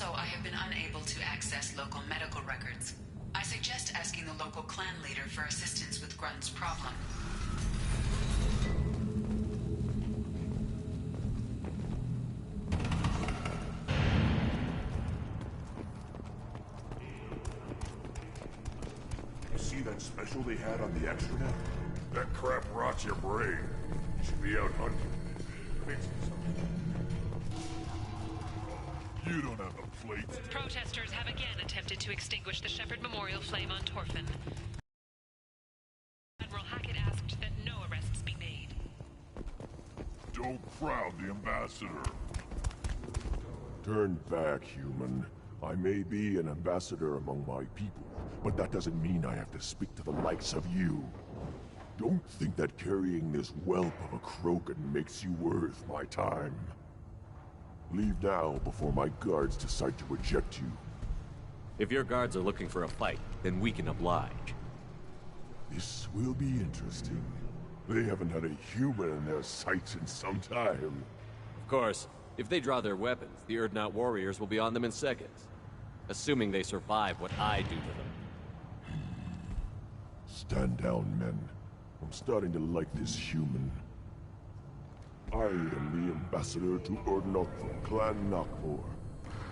Also, I have been unable to access local medical records. I suggest asking the local clan leader for assistance with Grunt's problem. You see that special they had on the extranet? That crap rots your brain. You should be out hunting. Fix me something. You don't have a plate. Protesters have again attempted to extinguish the Shepherd Memorial flame on Torfin. Admiral Hackett asked that no arrests be made. Don't crowd the ambassador. Turn back, human. I may be an ambassador among my people, but that doesn't mean I have to speak to the likes of you. Don't think that carrying this whelp of a Krogan makes you worth my time. Leave now before my guards decide to eject you. If your guards are looking for a fight, then we can oblige. This will be interesting. They haven't had a human in their sights in some time. Of course, if they draw their weapons, the Urdnot warriors will be on them in seconds. Assuming they survive what I do to them. Stand down, men. I'm starting to like this human. I am the ambassador to Urdnot from Clan Nakmor.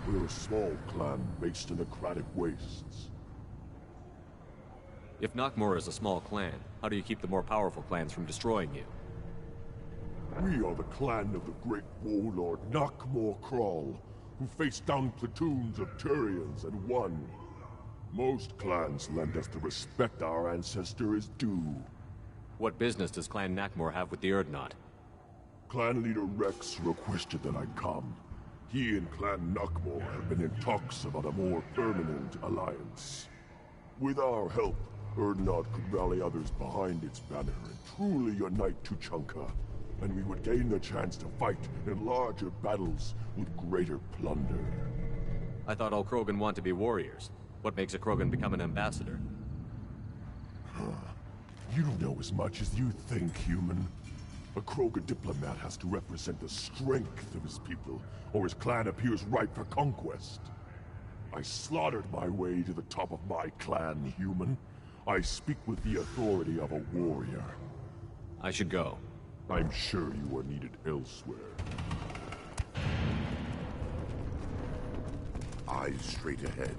We're a small clan based in the Kratic Wastes. If Nakmor is a small clan, how do you keep the more powerful clans from destroying you? We are the clan of the great warlord Nakmor Crawl, who faced down platoons of Turians and won. Most clans lend us the respect our ancestor is due. What business does Clan Nakmor have with the Urdnot? Clan leader Rex requested that I come. He and Clan Nakmor have been in talks about a more permanent alliance. With our help, Urdnot could rally others behind its banner and truly unite Tuchanka, and we would gain the chance to fight in larger battles with greater plunder. I thought all Krogan want to be warriors. What makes a Krogan become an ambassador? You don't know as much as you think, human. A Krogan diplomat has to represent the strength of his people, or his clan appears ripe for conquest. I slaughtered my way to the top of my clan, human. I speak with the authority of a warrior. I should go. I'm sure you are needed elsewhere. Eyes straight ahead.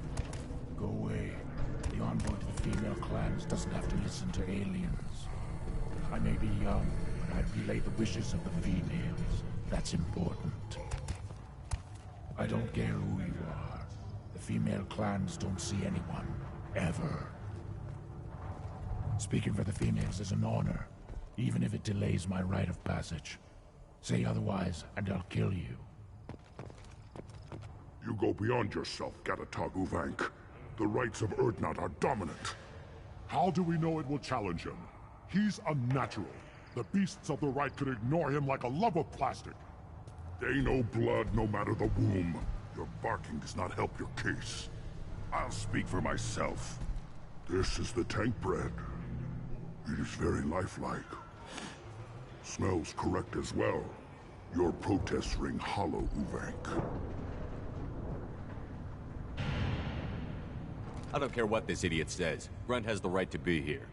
Go away. The envoy to the female clans doesn't have to listen to aliens. I may be young, but I relay the wishes of the females. That's important. I don't care who you are. The female clans don't see anyone. Ever. Speaking for the females is an honor, even if it delays my rite of passage. Say otherwise, and I'll kill you. You go beyond yourself, Gatatog Uvank. The rights of Urdnot are dominant. How do we know it will challenge him? He's unnatural. The beasts of the right could ignore him like a lump of plastic. They know blood no matter the womb. Your barking does not help your case. I'll speak for myself. This is the tank bread. It is very lifelike. Smells correct as well. Your protests ring hollow, Uvank. I don't care what this idiot says. Grunt has the right to be here.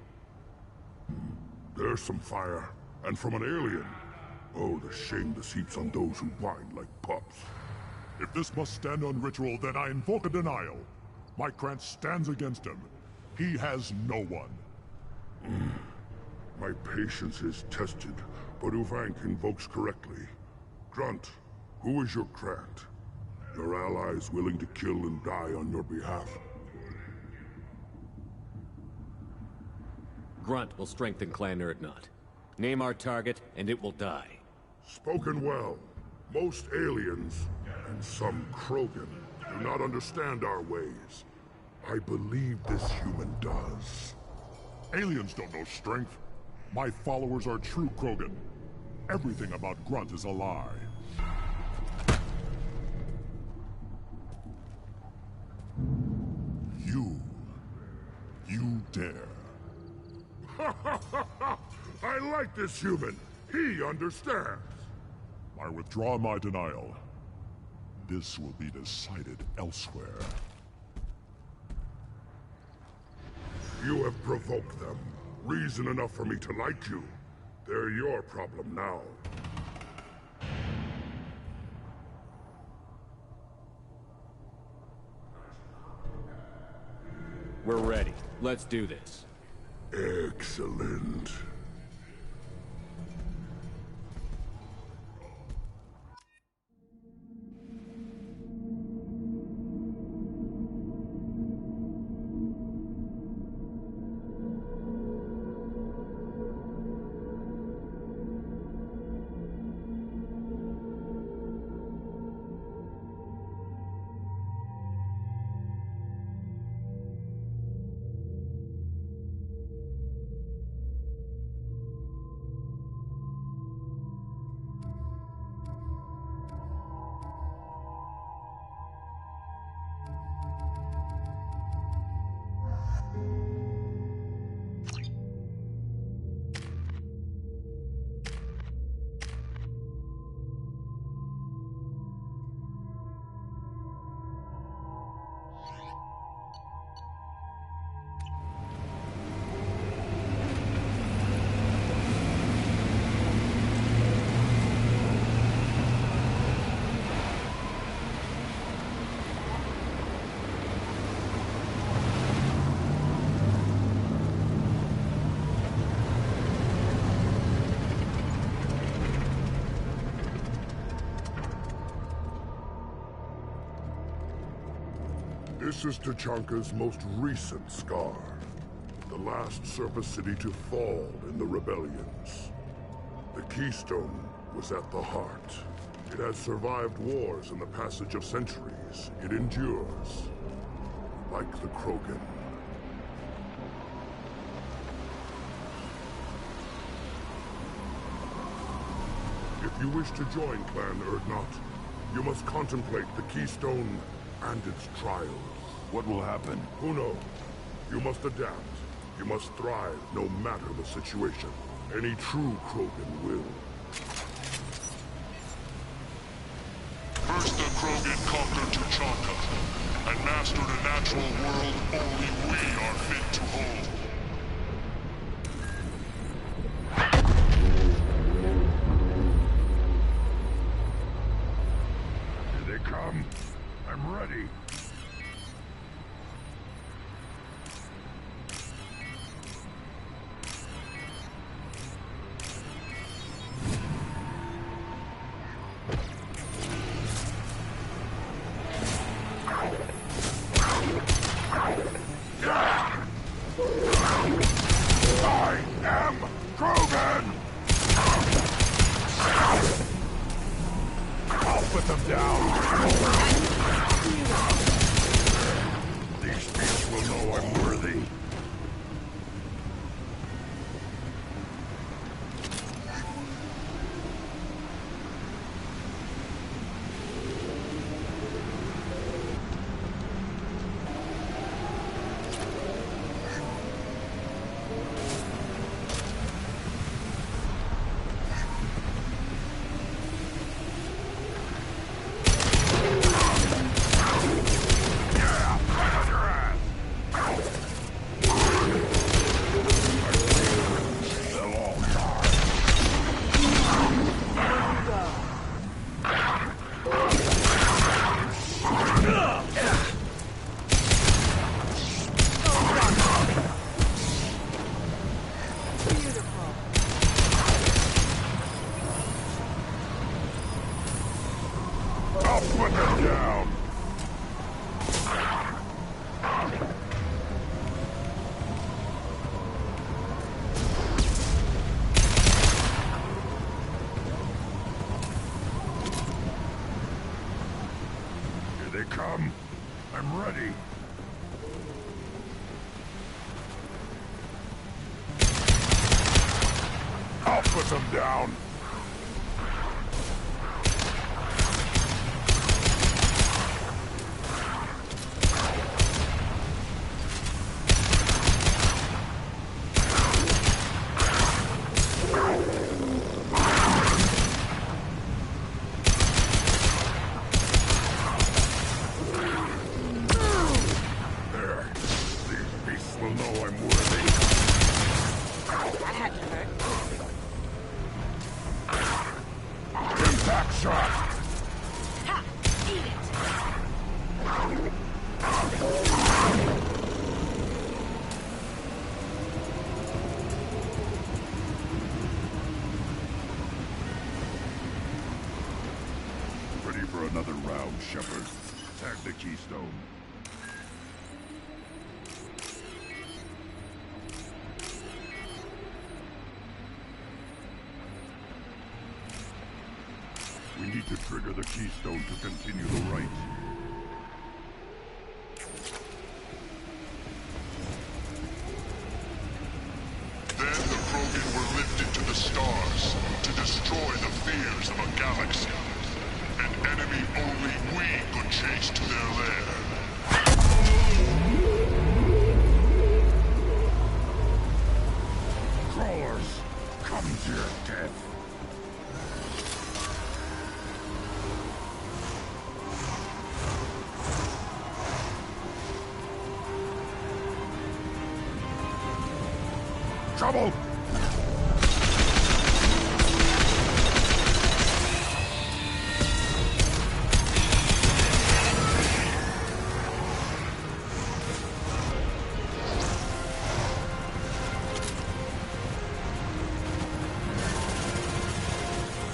There's some fire, and from an alien. Oh, the shame this heaps on those who whine like pups. If this must stand on ritual, then I invoke a denial. My Krantz stands against him. He has no one. My patience is tested, but Uvank invokes correctly. Grunt, who is your Krant? Your allies willing to kill and die on your behalf? Grunt will strengthen Clan Urdnot. Name our target, and it will die. Spoken well. Most aliens, and some Krogan, do not understand our ways. I believe this human does. Aliens don't know strength. My followers are true Krogan. Everything about Grunt is a lie. You dare. I like this human. He understands. I withdraw my denial. This will be decided elsewhere. You have provoked them. Reason enough for me to like you. They're your problem now. We're ready. Let's do this. Excellent. This is Tachanka's most recent scar. The last surface city to fall in the rebellions. The Keystone was at the heart. It has survived wars and the passage of centuries. It endures. Like the Krogan. If you wish to join Clan Urdnot, you must contemplate the Keystone and its trials. What will happen? Who knows? You must adapt. You must thrive no matter the situation. Any true Krogan will. First the Krogan conquered Tachanka, and mastered a natural world only we are fit to hold. Here they come. I'm ready. Come. I'm ready. I'll put them down. know I'm worthy. That had to hurt. Impact shot! Ha! Eat it! Ready for another round, Shepard. Tag the keystone. We need to trigger the keystone to continue the rite. Then the Krogan were lifted to the stars to destroy the fears of a galaxy. An enemy only we could chase to their lair. Crawlers, come to your death. Trouble!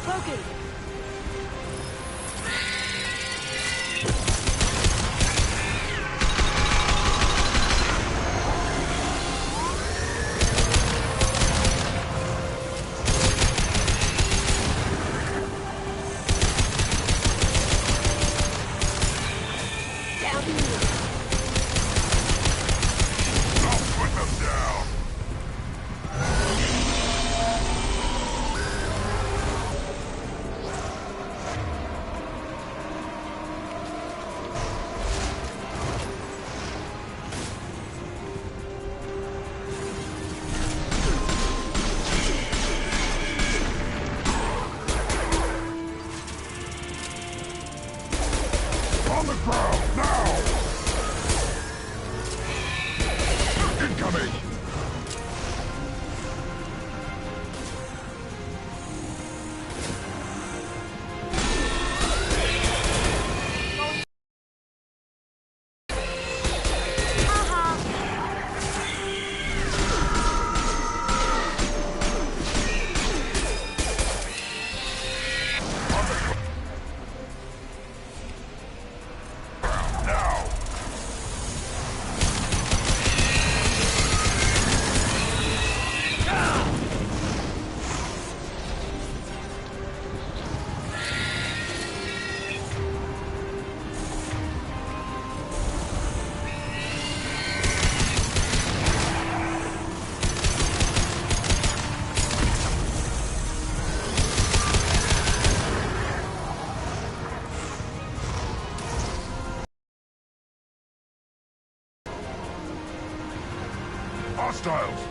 Logan! I'll put them down! On the ground, now! Incoming! Now! Hostiles!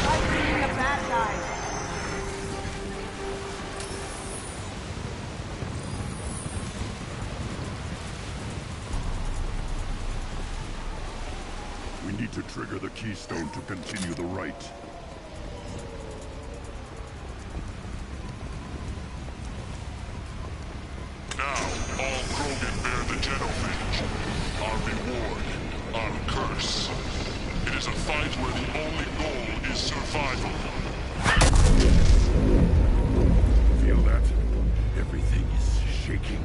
Fighting the bad guys! We need to trigger the keystone to continue the rite. Now, all Krogan bear the Genophage. Our reward, our curse. It is a fight where the only goal is survival. Feel that? Everything is shaking.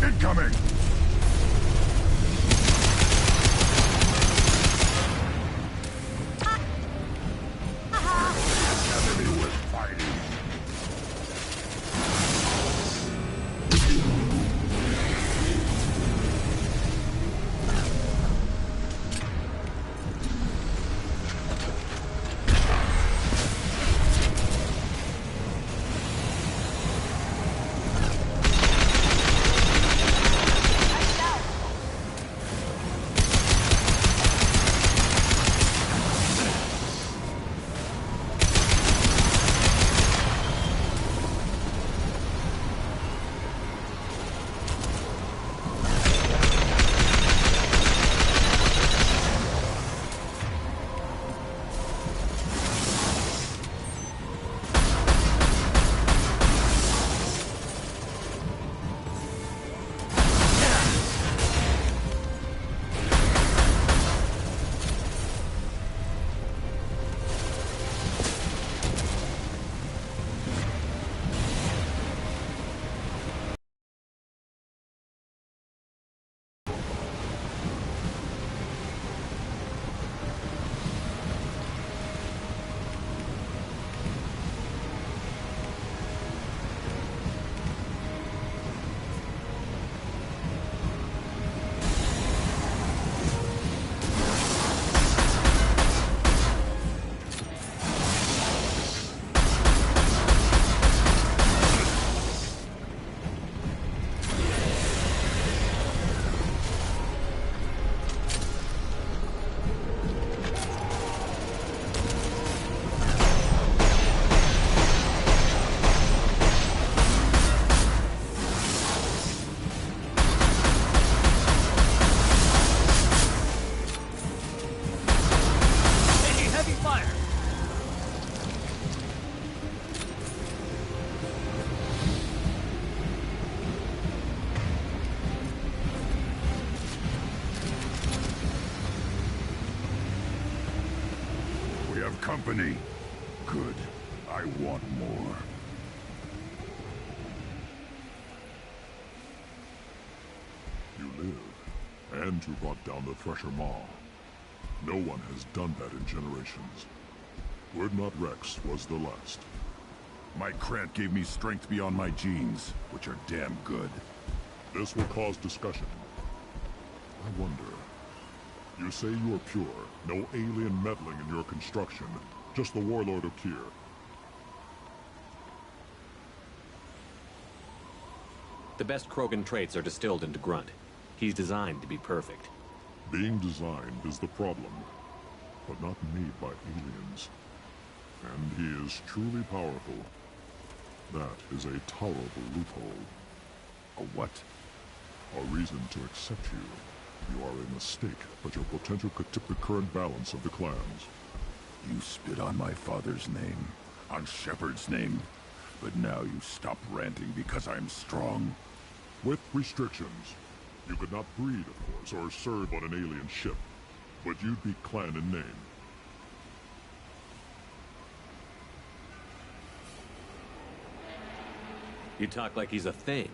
Incoming! company. Good. I want more. You live, and you brought down the Thresher Maw. No one has done that in generations. Urdnot Rex was the last. My Krant gave me strength beyond my genes, which are damn good. This will cause discussion. I wonder... You say you are pure, no alien meddling in your construction, just the warlord of Tyr. The best Krogan traits are distilled into Grunt. He's designed to be perfect. Being designed is the problem, but not made by aliens. And he is truly powerful. That is a tolerable loophole. A what? A reason to accept you. You are a mistake, but your potential could tip the current balance of the clans. You spit on my father's name, on Shepard's name, but now you stop ranting because I'm strong. With restrictions. You could not breed, of course, or serve on an alien ship, but you'd be clan in name. You talk like he's a thing.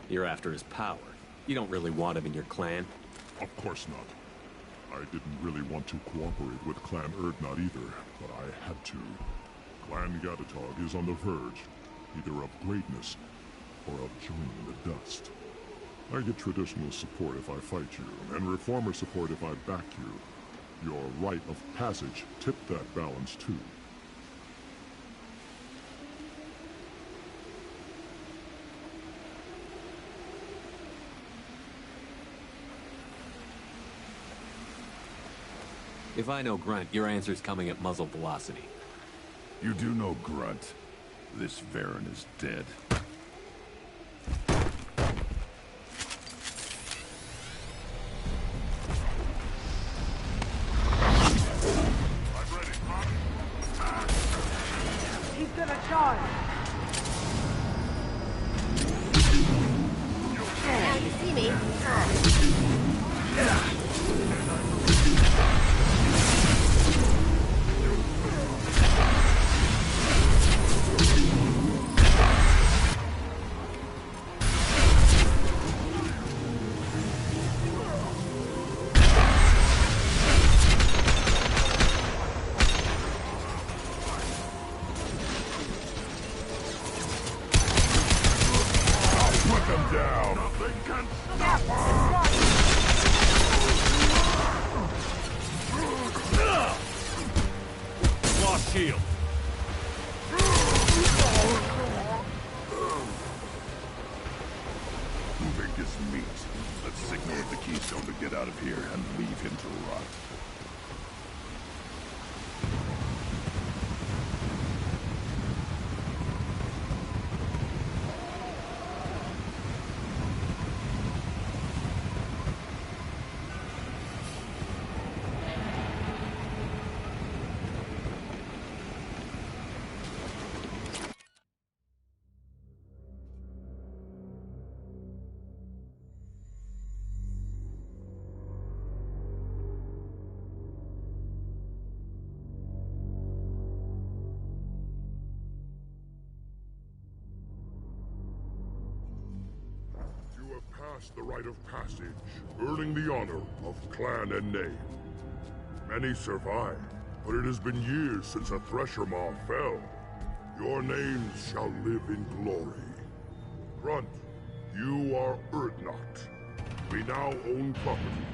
You're after his power. You don't really want him in your clan. Of course not. I didn't really want to cooperate with Clan Urdnot either, but I had to. Clan Gatatog is on the verge, either of greatness or of joining the dust. I get traditional support if I fight you, and reformer support if I back you. Your rite of passage tipped that balance too. If I know Grunt, your answer's coming at muzzle velocity. You do know Grunt. This Varen is dead. He's gonna charge. Now you see me. Shield. Moving is meat. Let's signal at the Keystone to get out of here and leave him to rot. The rite of passage, earning the honor of clan and name. Many survive, but it has been years since a Thresher Maw fell. Your names shall live in glory. Grunt, you are Urdnot. We now own property.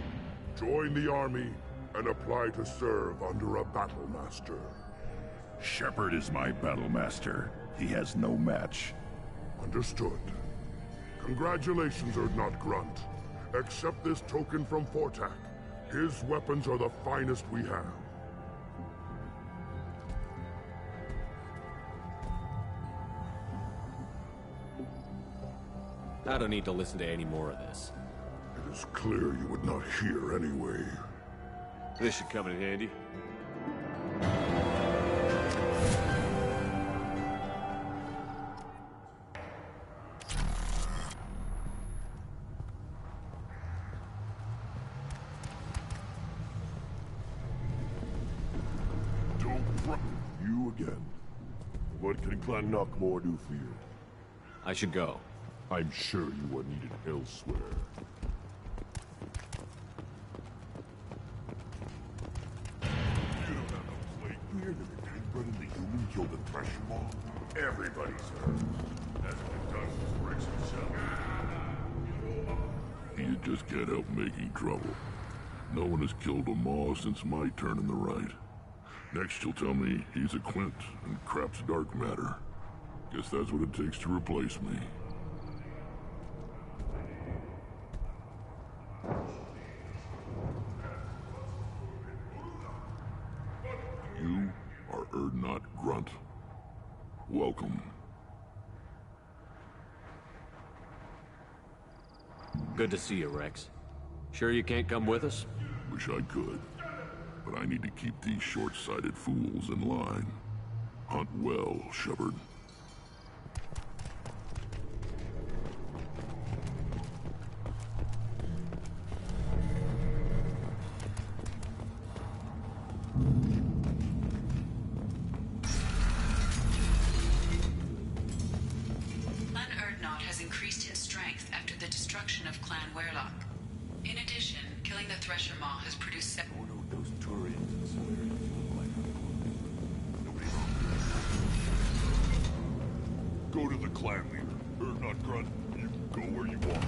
Join the army and apply to serve under a battle master. Shepard is my battle master. He has no match. Understood. Congratulations, Urdnot Grunt. Accept this token from Fortak. His weapons are the finest we have. I don't need to listen to any more of this. It is clear you would not hear anyway. This should come in handy. Don't You again. What can Clan Knockmore do for you? I should go. I'm sure you are needed elsewhere. You don't have no plate here that the Tangbred and the human killed the Thresher Maw? Everybody's heard. That's what does is bricks himself. You just can't help making trouble. No one has killed a Maw since my turn in the right. Next you'll tell me he's a Quint and crap's dark matter. Guess that's what it takes to replace me. You are Urdnot Grunt. Welcome. Good to see you, Rex. Sure you can't come with us? Wish I could. But I need to keep these short-sighted fools in line. Hunt well, Shepard. Clan Urdnot has increased in strength after the destruction of Clan Werlock. In addition, killing the Thresher Maw has produced I wonder what those Turians look like. Nobody Go to the clan leader. Urdnot Grunt, you can go where you want.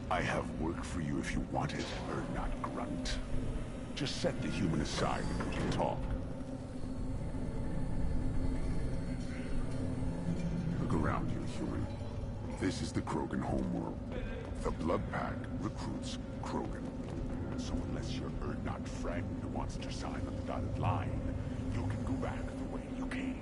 I have work for you if you want it, Urdnot Grunt. Just set the human aside and we can talk. Look around you, human. This is the Krogan homeworld. The Blood Pack recruits Krogan. So unless your Urdnot friend wants to sign on the dotted line, you can go back the way you came.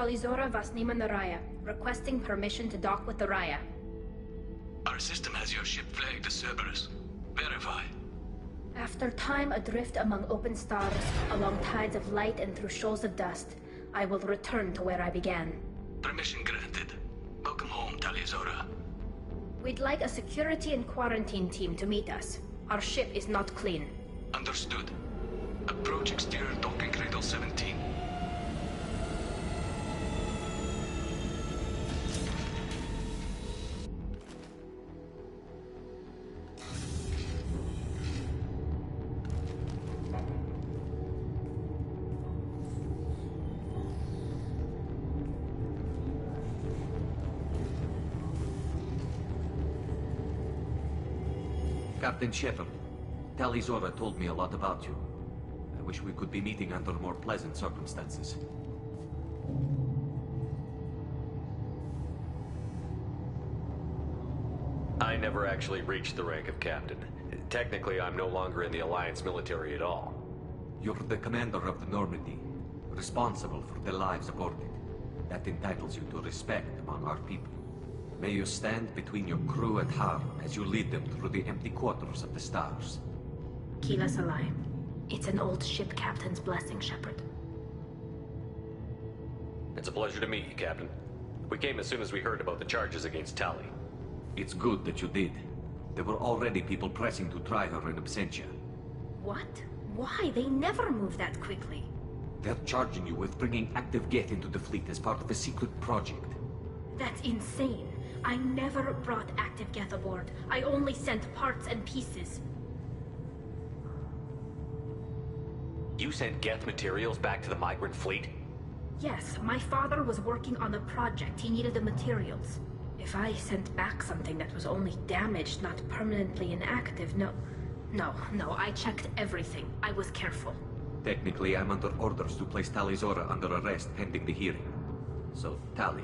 Talizora Vasnima Naraya, requesting permission to dock with the Raya. Our system has your ship flagged as Cerberus. Verify. After time adrift among open stars, along tides of light and through shoals of dust, I will return to where I began. Permission granted. Welcome home, Talizora. We'd like a security and quarantine team to meet us. Our ship is not clean. Understood. Approach exterior docking cradle 17. Captain Shepard, Talizora told me a lot about you. I wish we could be meeting under more pleasant circumstances. I never actually reached the rank of captain. Technically, I'm no longer in the Alliance military at all. You're the commander of the Normandy, responsible for the lives aborted. That entitles you to respect among our people. May you stand between your crew and harm as you lead them through the empty quarters of the stars. Kila Salai. It's an old ship captain's blessing, Shepard. It's a pleasure to meet you, Captain. We came as soon as we heard about the charges against Tali. It's good that you did. There were already people pressing to try her in absentia. What? Why? They never move that quickly. They're charging you with bringing active Geth into the fleet as part of a secret project. That's insane. I never brought active Geth aboard. I only sent parts and pieces. You sent Geth materials back to the migrant fleet? Yes, my father was working on a project. He needed the materials. If I sent back something that was only damaged, not permanently inactive, no, I checked everything. I was careful. Technically, I'm under orders to place Talizora under arrest pending the hearing. So, Tali,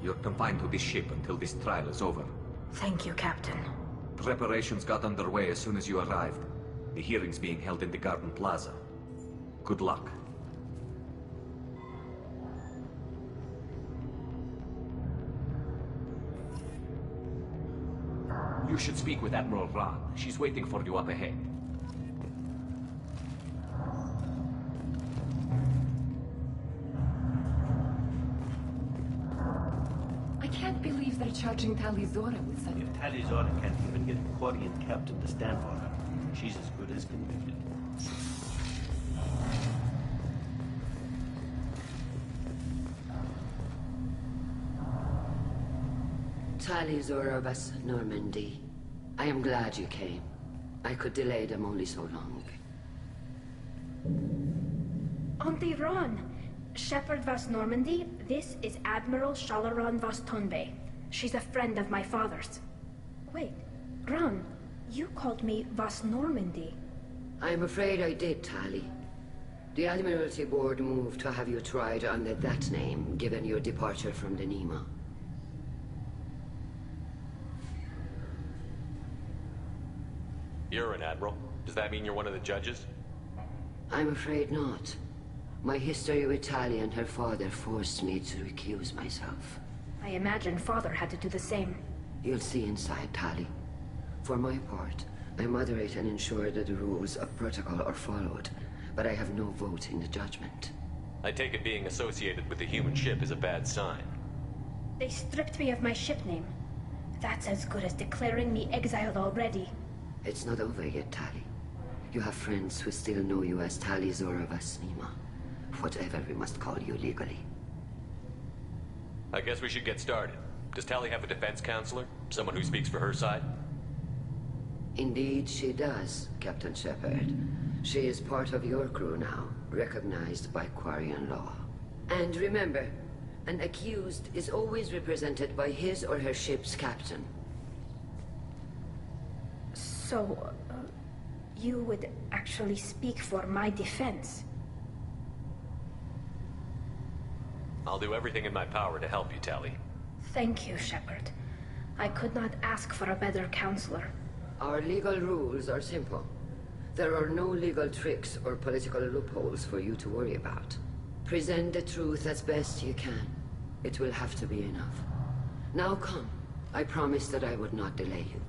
you're confined to this ship until this trial is over. Thank you, Captain. Preparations got underway as soon as you arrived. The hearing's being held in the Garden Plaza. Good luck. You should speak with Admiral Ron. She's waiting for you up ahead. I can't believe they're charging Talizora with such... If Talizora can't even get a Quarian captain to stand for her, she's as good as convicted. Talizora of us, Normandy. I am glad you came. I could delay them only so long. Auntie Ron! Shepard Vas Normandy, this is Admiral Shalaron Vas Tonbe. She's a friend of my father's. Wait, Ron, you called me Vas Normandy. I'm afraid I did, Tali. The Admiralty Board moved to have you tried under that name, given your departure from the Nima. You're an admiral. Does that mean you're one of the judges? I'm afraid not. My history with Tali and her father forced me to recuse myself. I imagine father had to do the same. You'll see inside, Tali. For my part, I moderate and ensure that the rules of protocol are followed, but I have no vote in the judgment. I take it being associated with the human ship is a bad sign. They stripped me of my ship name. That's as good as declaring me exiled already. It's not over yet, Tali. You have friends who still know you as Talizora Vasnima. Whatever we must call you legally. I guess we should get started. Does Tali have a defense counselor? Someone who speaks for her side? Indeed she does, Captain Shepard. She is part of your crew now, recognized by Quarian law. And remember, an accused is always represented by his or her ship's captain. So, you would actually speak for my defense? I'll do everything in my power to help you, Tali. Thank you, Shepard. I could not ask for a better counselor. Our legal rules are simple. There are no legal tricks or political loopholes for you to worry about. Present the truth as best you can. It will have to be enough. Now come. I promised that I would not delay you.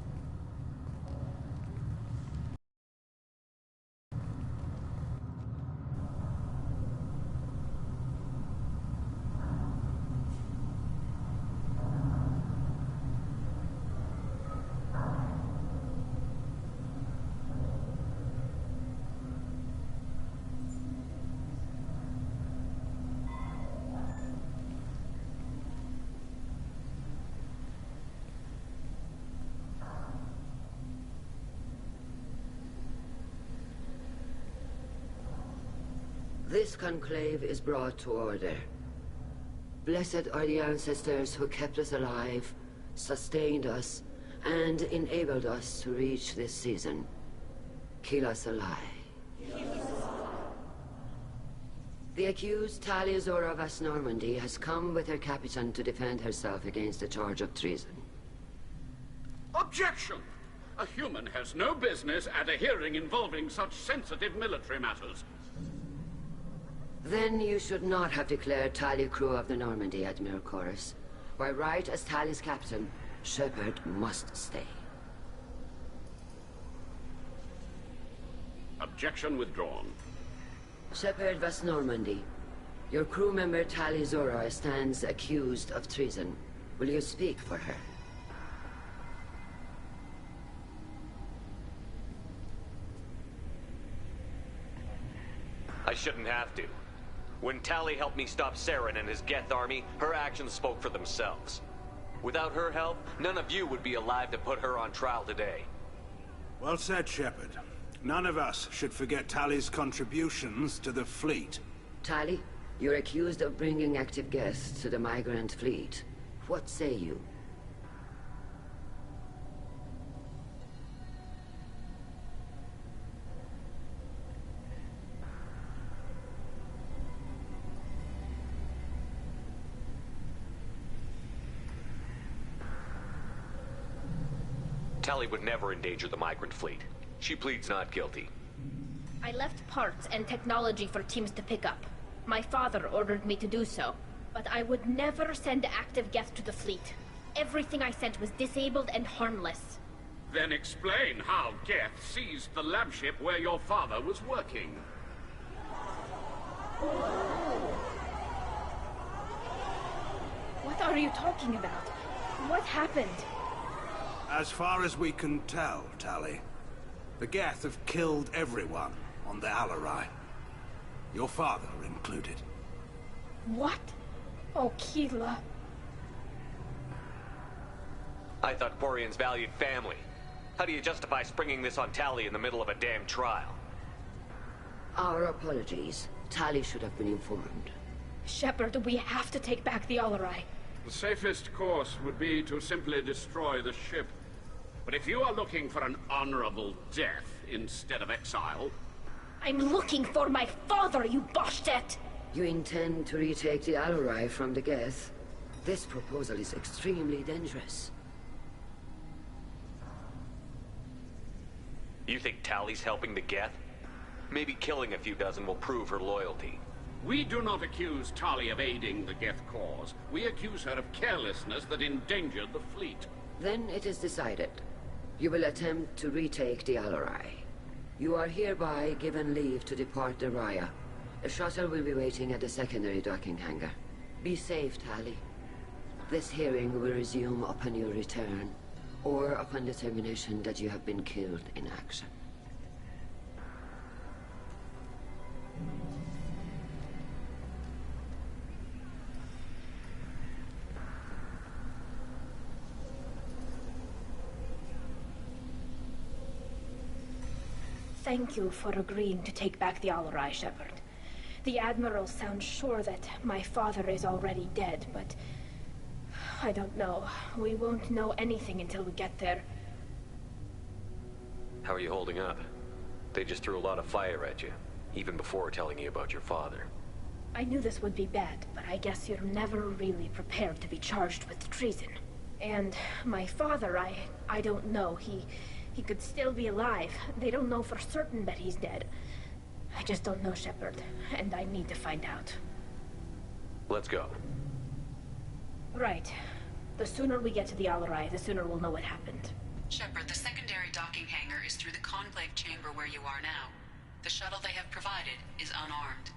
This conclave is brought to order. Blessed are the ancestors who kept us alive, sustained us, and enabled us to reach this season. Kill us alive. The accused Talia Zora Vas Normandy has come with her captain to defend herself against a charge of treason. Objection! A human has no business at a hearing involving such sensitive military matters. Then you should not have declared Talia crew of the Normandy, Admiral Chorus. By right as Talia's captain, Shepard must stay. Objection withdrawn. Shepard Vas Normandy, your crew member Talia Zora stands accused of treason. Will you speak for her? I shouldn't have to. When Tali helped me stop Saren and his Geth army, her actions spoke for themselves. Without her help, none of you would be alive to put her on trial today. Well said, Shepard. None of us should forget Tali's contributions to the fleet. Tali, you're accused of bringing active Geth to the migrant fleet. What say you? Tali would never endanger the migrant fleet. She pleads not guilty. I left parts and technology for teams to pick up. My father ordered me to do so, but I would never send active Geth to the fleet. Everything I sent was disabled and harmless. Then explain how Geth seized the lab ship where your father was working. What are you talking about? What happened? As far as we can tell, Tali, the Geth have killed everyone on the Alarai. Your father included. What? Oh, Keela. I thought Quarians valued family. How do you justify springing this on Tali in the middle of a damn trial? Our apologies. Tali should have been informed. Shepard, we have to take back the Alarai. The safest course would be to simply destroy the ship. But if you are looking for an honorable death instead of exile... I'm looking for my father, you Boshtet! You intend to retake the Alarai from the Geth? This proposal is extremely dangerous. You think Tali's helping the Geth? Maybe killing a few dozen will prove her loyalty. We do not accuse Tali of aiding the Geth cause. We accuse her of carelessness that endangered the fleet. Then it is decided. You will attempt to retake the Alarai. You are hereby given leave to depart the Raya. A shuttle will be waiting at the secondary docking hangar. Be safe, Tali. This hearing will resume upon your return, or upon determination that you have been killed in action. Thank you for agreeing to take back the Alarai, Shepard. The Admiral sounds sure that my father is already dead, but... I don't know. We won't know anything until we get there. How are you holding up? They just threw a lot of fire at you, even before telling you about your father. I knew this would be bad, but I guess you're never really prepared to be charged with treason. And my father, I don't know. He could still be alive. They don't know for certain that he's dead. I just don't know, Shepard, and I need to find out. Let's go. Right. The sooner we get to the Alarai, the sooner we'll know what happened. Shepard, the secondary docking hangar is through the conclave chamber where you are now. The shuttle they have provided is unarmed.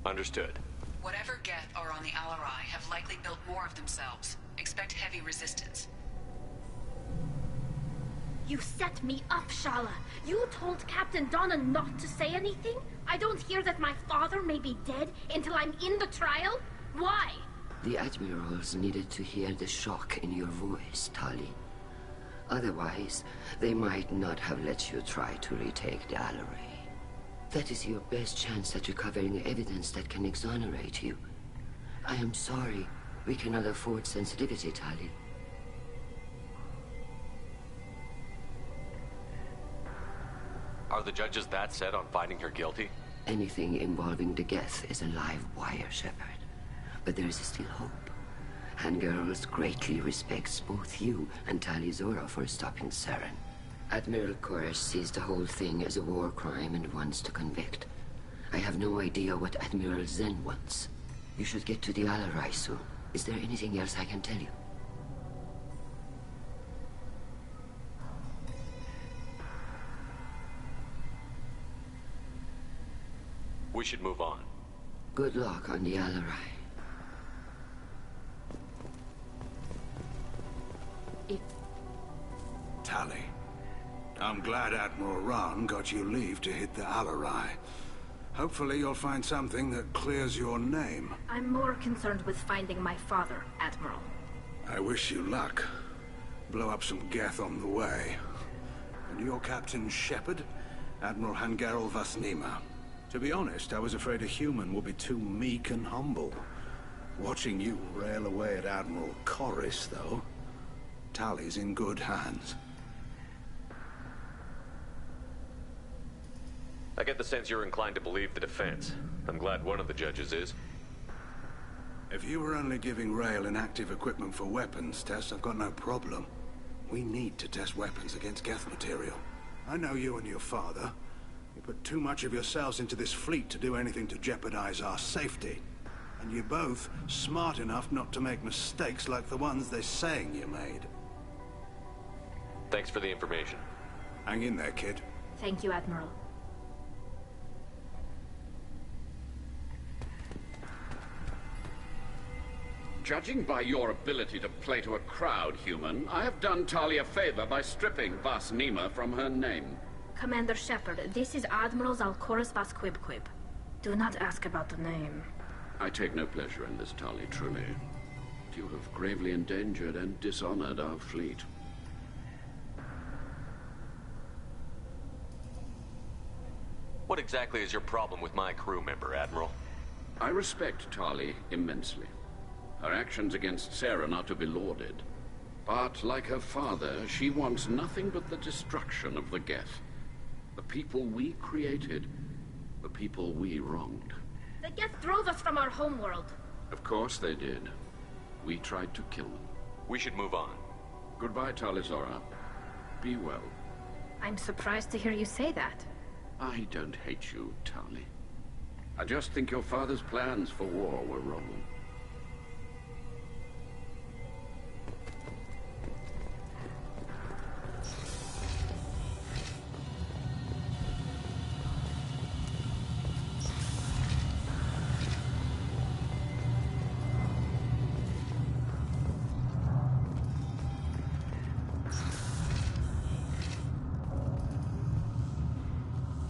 Understood. Whatever Geth are on the Alarai have likely built more of themselves. Expect heavy resistance. You set me up, Shala. You told Captain Donna not to say anything? I don't hear that my father may be dead until I'm in the trial? Why? The Admirals needed to hear the shock in your voice, Tali. Otherwise, they might not have let you try to retake the Alarai. That is your best chance at recovering evidence that can exonerate you. I am sorry. We cannot afford sensitivity, Tali. Are the judges that set on finding her guilty? Anything involving the Geth is a live wire, Shepard. But there is still hope. Handgirls greatly respects both you and Tali Zora for stopping Saren. Admiral Koresh sees the whole thing as a war crime and wants to convict. I have no idea what Admiral Zen wants. You should get to the Alarai soon. Is there anything else I can tell you? We should move on. Good luck on the Alarai. Tali, I'm glad Admiral Ron got you leave to hit the Alarai. Hopefully you'll find something that clears your name. I'm more concerned with finding my father, Admiral. I wish you luck. Blow up some Geth on the way. And your Captain Shepard, Admiral Hangarel Vasnima. To be honest, I was afraid a human would be too meek and humble. Watching you rail away at Admiral Koris, though, Tali's in good hands. I get the sense you're inclined to believe the defense. I'm glad one of the judges is. If you were only giving Rail inactive equipment for weapons tests, I've got no problem. We need to test weapons against Geth material. I know you and your father. You put too much of yourselves into this fleet to do anything to jeopardize our safety. And you're both smart enough not to make mistakes like the ones they're saying you made. Thanks for the information. Hang in there, kid. Thank you, Admiral. Judging by your ability to play to a crowd, human, I have done Tali a favor by stripping Vasnima from her name. Commander Shepard, this is Admiral Zalkoris Vasquibquib. Do not ask about the name. I take no pleasure in this, Tali, truly. You have gravely endangered and dishonored our fleet. What exactly is your problem with my crew member, Admiral? I respect Tali immensely. Her actions against Saren are to be lauded. But, like her father, she wants nothing but the destruction of the Geth. The people we created, the people we wronged. The Geth drove us from our homeworld. Of course they did. We tried to kill them. We should move on. Goodbye, Tali Zora. Be well. I'm surprised to hear you say that. I don't hate you, Tali. I just think your father's plans for war were wrong.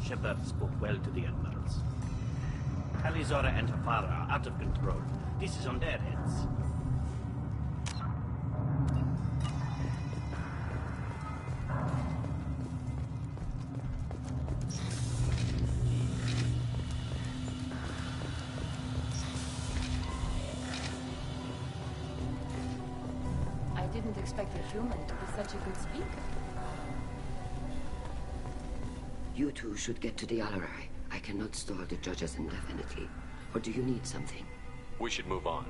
Shepard spoke well to the Admirals. Tali Zora and her father are out of control. This is on their heads. I didn't expect a human to be such a good speaker. You two should get to the Alarai. I cannot stall the judges indefinitely. Or do you need something? We should move on.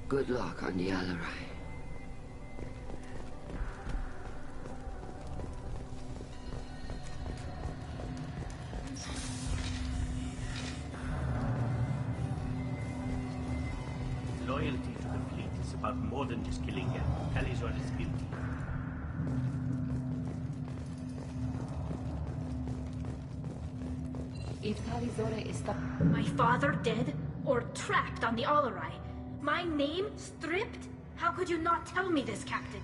Good luck on the Alarai. about more than just killing Geth. Talizora is guilty. If Talizora is stuck... My father dead? Or trapped on the Alarai? My name stripped? How could you not tell me this, Captain?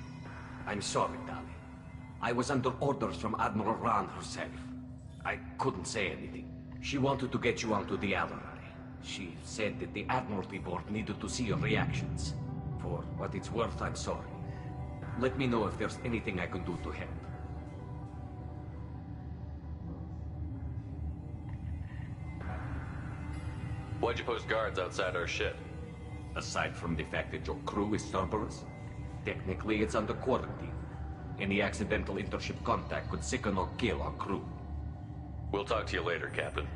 I'm sorry, Tali. I was under orders from Admiral Ran herself. I couldn't say anything. She wanted to get you onto the Alarai. She said that the Admiralty Board needed to see your reactions. For what it's worth, I'm sorry. Let me know if there's anything I can do to help. Why'd you post guards outside our ship? Aside from the fact that your crew is Cerberus, technically it's under quarantine. Any accidental intership contact could sicken or kill our crew. We'll talk to you later, Captain.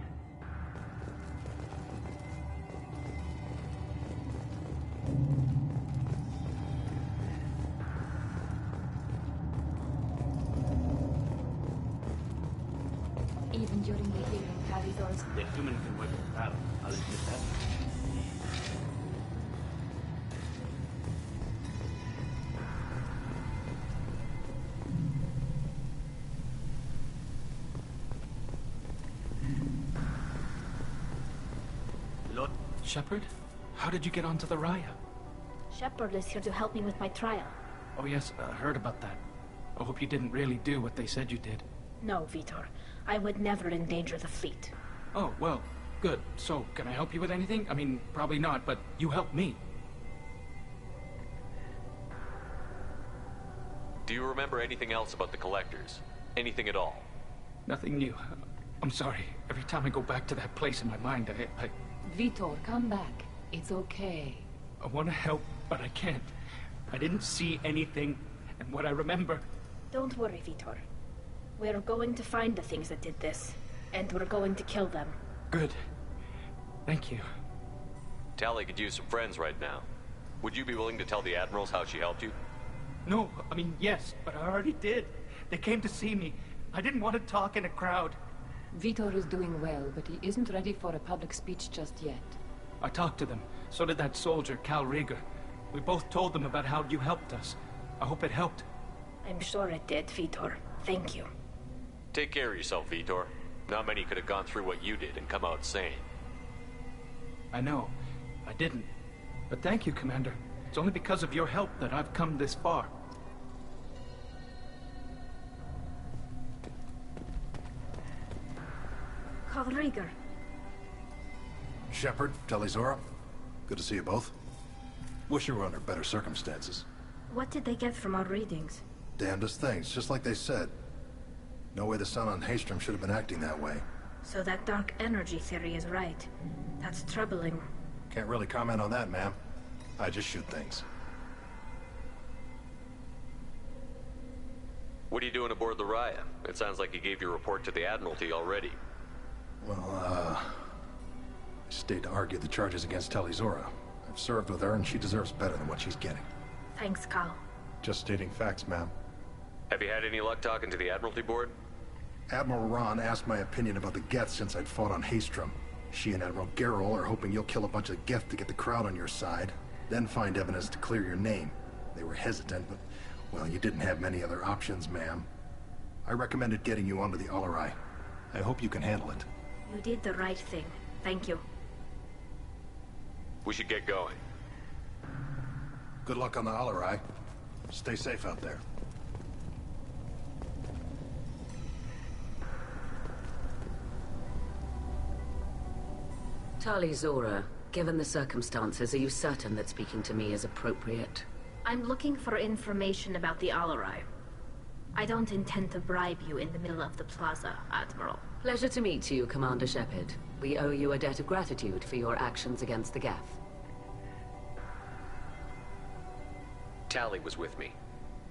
Even during the hearing, Talizora's... The human can work with power. I'll admit that. Lord Shepard? How did you get onto the Raya? Shepard is here to help me with my trial. Oh yes, I heard about that. I hope you didn't really do what they said you did. No, Vitor. I would never endanger the fleet. Oh, well, good. So, can I help you with anything? I mean, probably not, but you helped me. Do you remember anything else about the Collectors? Anything at all? Nothing new. I'm sorry. Every time I go back to that place in my mind, I Vitor, come back. It's okay. I want to help, but I can't. I didn't see anything, and what I remember... Don't worry, Vitor. We're going to find the things that did this, and we're going to kill them. Good. Thank you. Tali could use some friends right now. Would you be willing to tell the Admirals how she helped you? No, I mean, yes, but I already did. They came to see me. I didn't want to talk in a crowd. Vitor is doing well, but he isn't ready for a public speech just yet. I talked to them. So did that soldier, Cal Rieger. We both told them about how you helped us. I hope it helped. I'm sure it did, Vitor. Thank you. Take care of yourself, Vitor. Not many could have gone through what you did and come out sane. I know. I didn't. But thank you, Commander. It's only because of your help that I've come this far. Cal Rieger. Shepard, Talizora. Good to see you both. Wish you were under better circumstances. What did they get from our readings? Damnedest things, just like they said. No way the sun on Haystrom should have been acting that way. So that dark energy theory is right. That's troubling. Can't really comment on that, ma'am. I just shoot things. What are you doing aboard the Raya? It sounds like you gave your report to the Admiralty already. Well, I stayed to argue the charges against Talizora. I've served with her, and she deserves better than what she's getting. Thanks, Cal. Just stating facts, ma'am. Have you had any luck talking to the Admiralty Board? Admiral Ron asked my opinion about the Geth since I'd fought on Haystrom. She and Admiral Gerrel are hoping you'll kill a bunch of Geth to get the crowd on your side, then find evidence to clear your name. They were hesitant, but, well, you didn't have many other options, ma'am. I recommended getting you onto the Alarai. I hope you can handle it. You did the right thing. Thank you. We should get going. Good luck on the Alarai. Stay safe out there. Talizora, given the circumstances, are you certain that speaking to me is appropriate? I'm looking for information about the Alarai. I don't intend to bribe you in the middle of the plaza, Admiral. Pleasure to meet you, Commander Shepard. We owe you a debt of gratitude for your actions against the Geth. Tali was with me.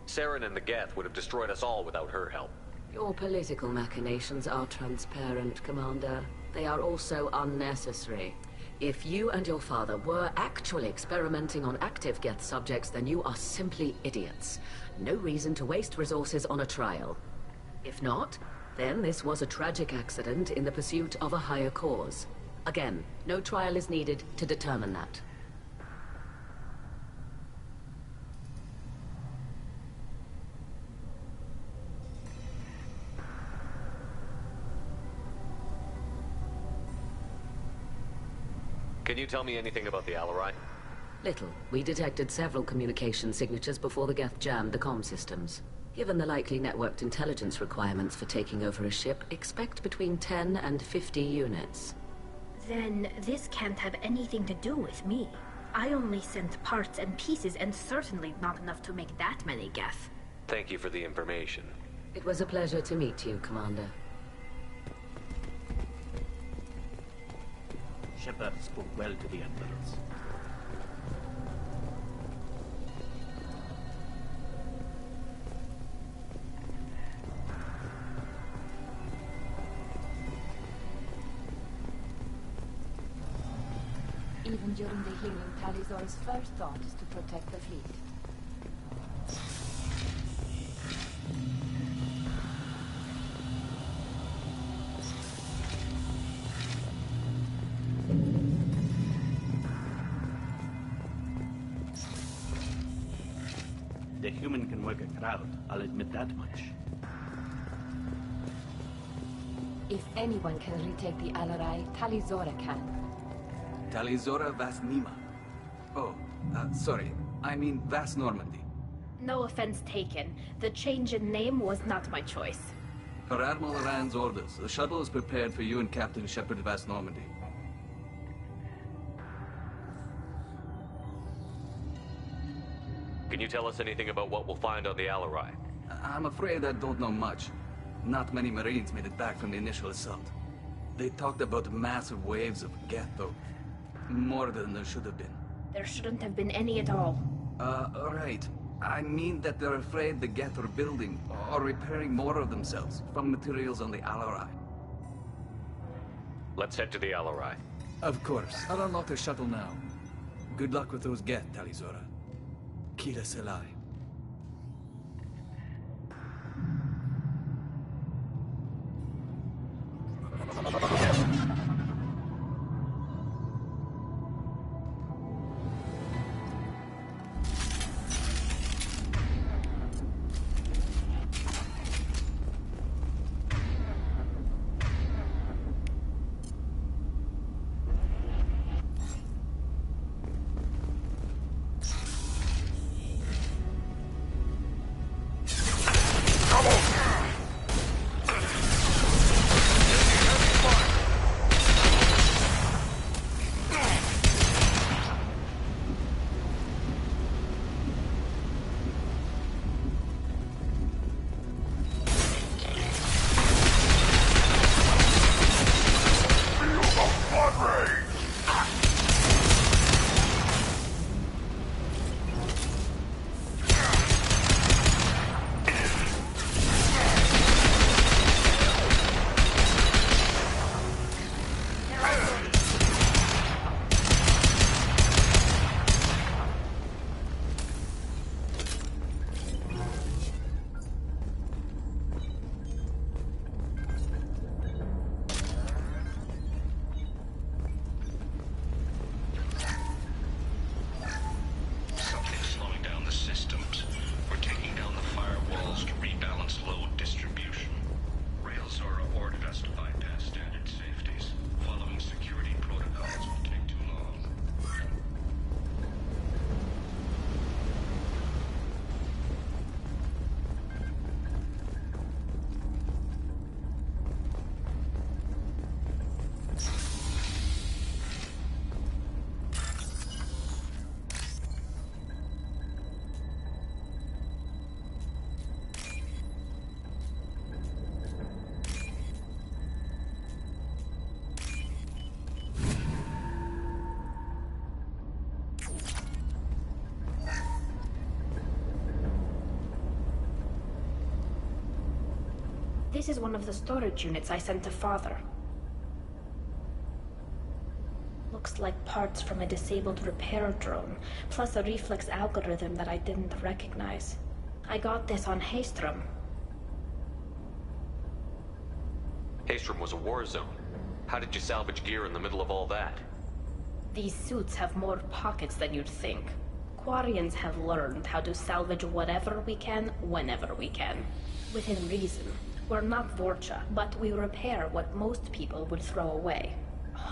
Saren and the Geth would have destroyed us all without her help. Your political machinations are transparent, Commander. They are also unnecessary. If you and your father were actually experimenting on active Geth subjects, then you are simply idiots. No reason to waste resources on a trial. If not, then this was a tragic accident in the pursuit of a higher cause. Again, no trial is needed to determine that. Can you tell me anything about the Alarai? Little. We detected several communication signatures before the Geth jammed the comm systems. Given the likely networked intelligence requirements for taking over a ship, expect between 10 and 50 units. Then this can't have anything to do with me. I only sent parts and pieces, and certainly not enough to make that many Geth. Thank you for the information. It was a pleasure to meet you, Commander. Shepard spoke well to the Emperors. Even during the healing, Tali'Zorah's first thought is to protect the fleet. The human can work a crowd, I'll admit that much. If anyone can retake the Alarai, Tali'Zorah can. Tali'Zorah Vas Nima. Oh, sorry. I mean Vas Normandy. No offense taken. The change in name was not my choice. Per Admiral Rand's orders, the shuttle is prepared for you and Captain Shepard Vas Normandy. Can you tell us anything about what we'll find on the Alarai? I'm afraid I don't know much. Not many Marines made it back from the initial assault. They talked about massive waves of Geth, though. More than there should have been. There shouldn't have been any at all. Right. I mean that they're afraid the Geth are building or repairing more of themselves from materials on the Alarai. Let's head to the Alarai. Of course. I'll unlock the shuttle now. Good luck with those Geth, Tali'Zorah. Kila Selai. This is one of the storage units I sent to Father. Looks like parts from a disabled repair drone, plus a reflex algorithm that I didn't recognize. I got this on Haestrom. Haestrom was a war zone. How did you salvage gear in the middle of all that? These suits have more pockets than you'd think. Quarians have learned how to salvage whatever we can, whenever we can. Within reason. We're not Vorcha, but we repair what most people would throw away.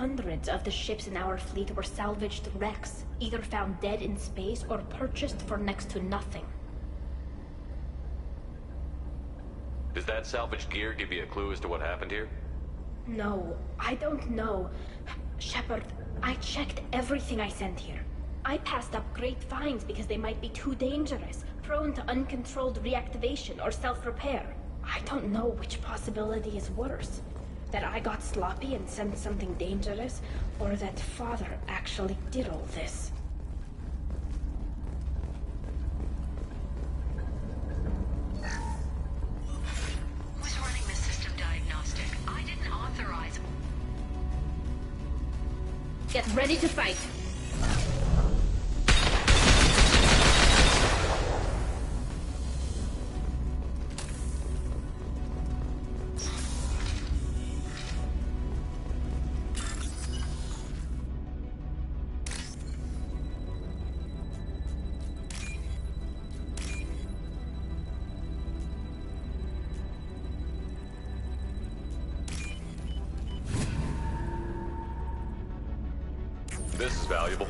hundreds of the ships in our fleet were salvaged wrecks, either found dead in space or purchased for next to nothing. Does that salvaged gear give you a clue as to what happened here? No, I don't know. Shepard, I checked everything I sent here. I passed up great finds because they might be too dangerous, prone to uncontrolled reactivation or self-repair. I don't know which possibility is worse. That I got sloppy and sent something dangerous, or that Father actually did all this. Who's running the system diagnostic? I didn't authorize. Get ready to fight! This is valuable.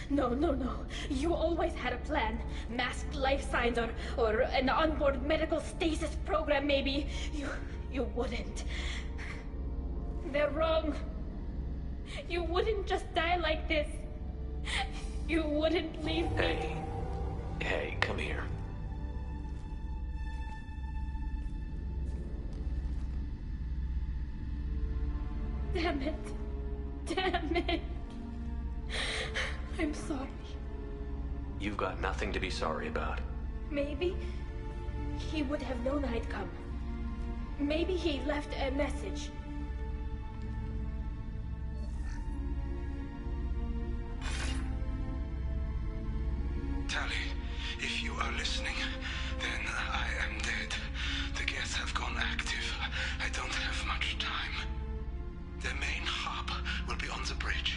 No, no, no. You always had a plan. Masked life signs or an onboard medical stasis program, maybe. You wouldn't. They're wrong. You wouldn't just die like this. You wouldn't leave me. Hey, come here. Damn it. Damn it. I'm sorry. You've got nothing to be sorry about. Maybe he would have known I'd come. Maybe he left a message. Tally, if you are listening, then I am dead. The Geth have gone active. I don't have much time. Their main hub will be on the bridge.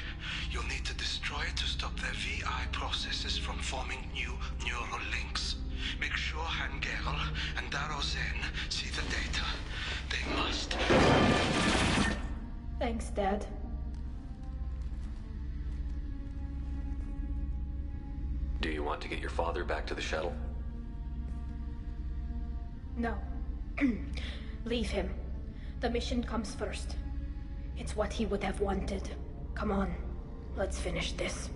You'll need to destroy it to stop their VI processes from forming new neural links. Make sure Hangerl and Daro Zen see the data. They must. Thanks, Dad. Do you want to get your father back to the shuttle? No. Leave him. The mission comes first. It's what he would have wanted. Come on, let's finish this.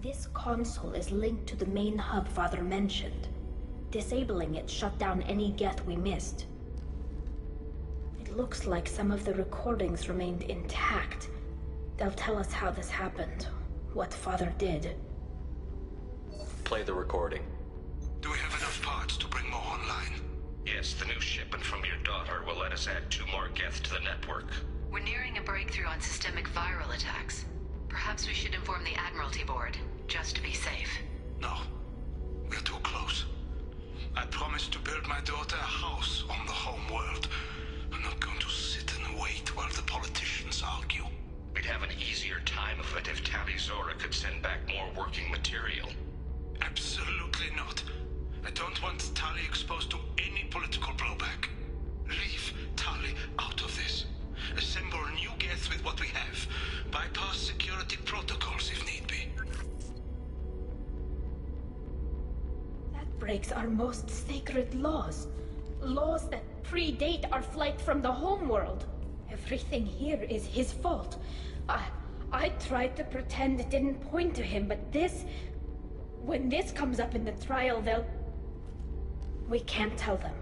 This console is linked to the main hub Father mentioned. Disabling it shut down any Geth we missed. It looks like some of the recordings remained intact. They'll tell us how this happened, what Father did. Play the recording. Do we have enough parts to bring more online? Yes, the new shipment from your daughter will let us add 2 more Geth to the network. We're nearing a breakthrough on systemic viral attacks. Perhaps we should inform the Admiralty Board, just to be safe. No. We're too close. I promised to build my daughter a house on the home world. I'm not going to sit and wait while the politicians argue. We'd have an easier time of it if Tali Zora could send back more working material. Absolutely not. I don't want Tali exposed to any political blowback. Leave Tali out of this. Assemble new Geth with what we have. Bypass security protocols if need be. That breaks our most sacred laws. Laws that predate our flight from the homeworld. Everything here is his fault. I tried to pretend it didn't point to him, but this... When this comes up in the trial, they'll... We can't tell them.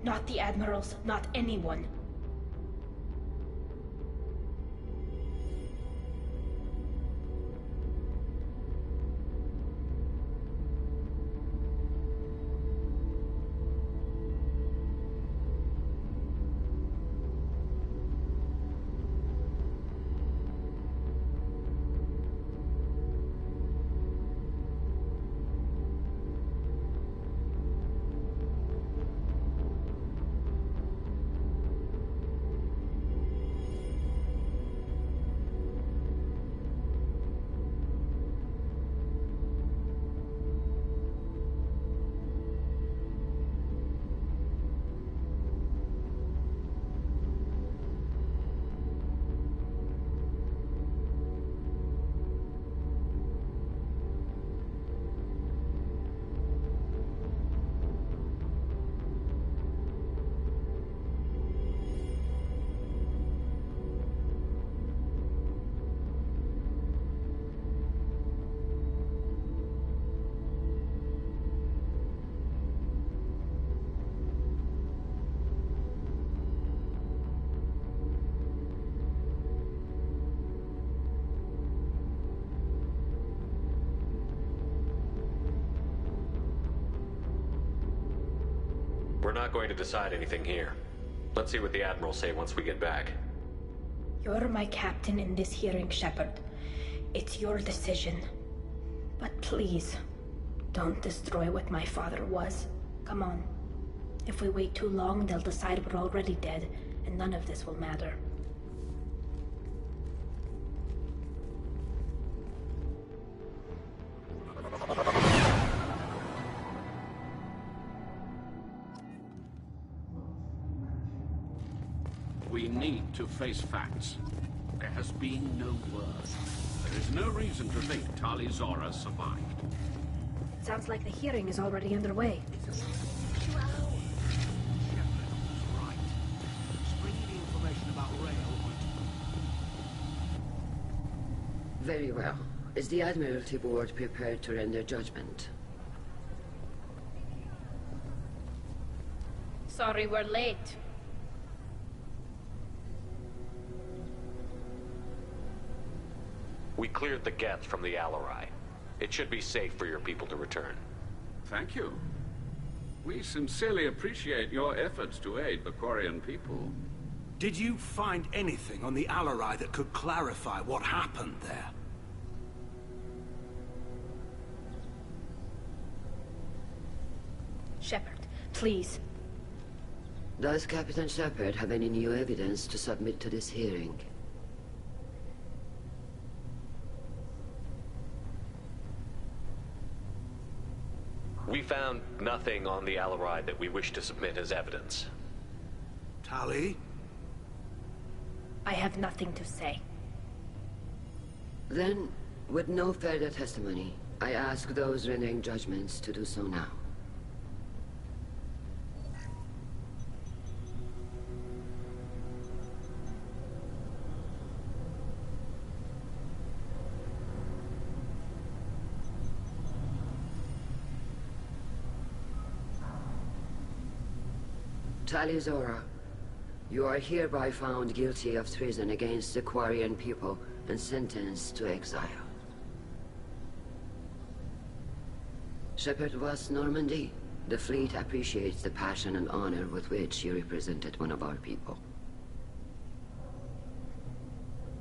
Not the admirals, not anyone. We're not going to decide anything here. Let's see what the Admiral say once we get back. You're my captain in this hearing, Shepard. It's your decision. But please, don't destroy what my father was. Come on. If we wait too long, they'll decide we're already dead, and none of this will matter. We need to face facts. There has been no word. There is no reason to think Tali Zora survived. Sounds like the hearing is already underway. Very well. Is the Admiralty Board prepared to render judgment? Sorry we're late. We cleared the Geth from the Alarai. It should be safe for your people to return. Thank you. We sincerely appreciate your efforts to aid the Quarian people. Did you find anything on the Alarai that could clarify what happened there? Shepard, please. Does Captain Shepard have any new evidence to submit to this hearing? We found nothing on the Alarai that we wish to submit as evidence. Tali? I have nothing to say. Then, with no further testimony, I ask those rendering judgments to do so now. Tali Zora, you are hereby found guilty of treason against the Quarian people and sentenced to exile. Shepard Vas Normandy, the fleet appreciates the passion and honor with which you represented one of our people.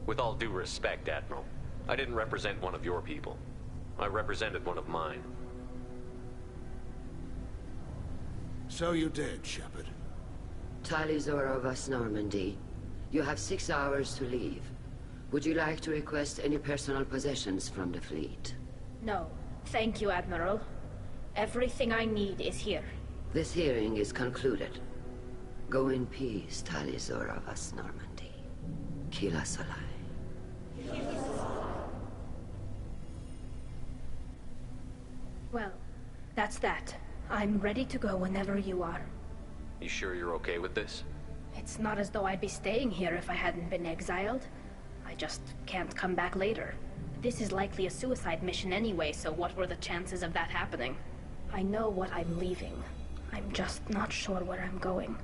With all due respect, Admiral, I didn't represent one of your people. I represented one of mine. So you did, Shepard. Tali Zora Vas Normandy, you have 6 hours to leave. Would you like to request any personal possessions from the fleet? No. Thank you, Admiral. Everything I need is here. This hearing is concluded. Go in peace, Tali Zora Vas Normandy. Kila Solai. Well, that's that. I'm ready to go whenever you are. You sure you're okay with this? It's not as though I'd be staying here if I hadn't been exiled. I just can't come back later. This is likely a suicide mission anyway, so what were the chances of that happening? I know what I'm leaving. I'm just not sure where I'm going.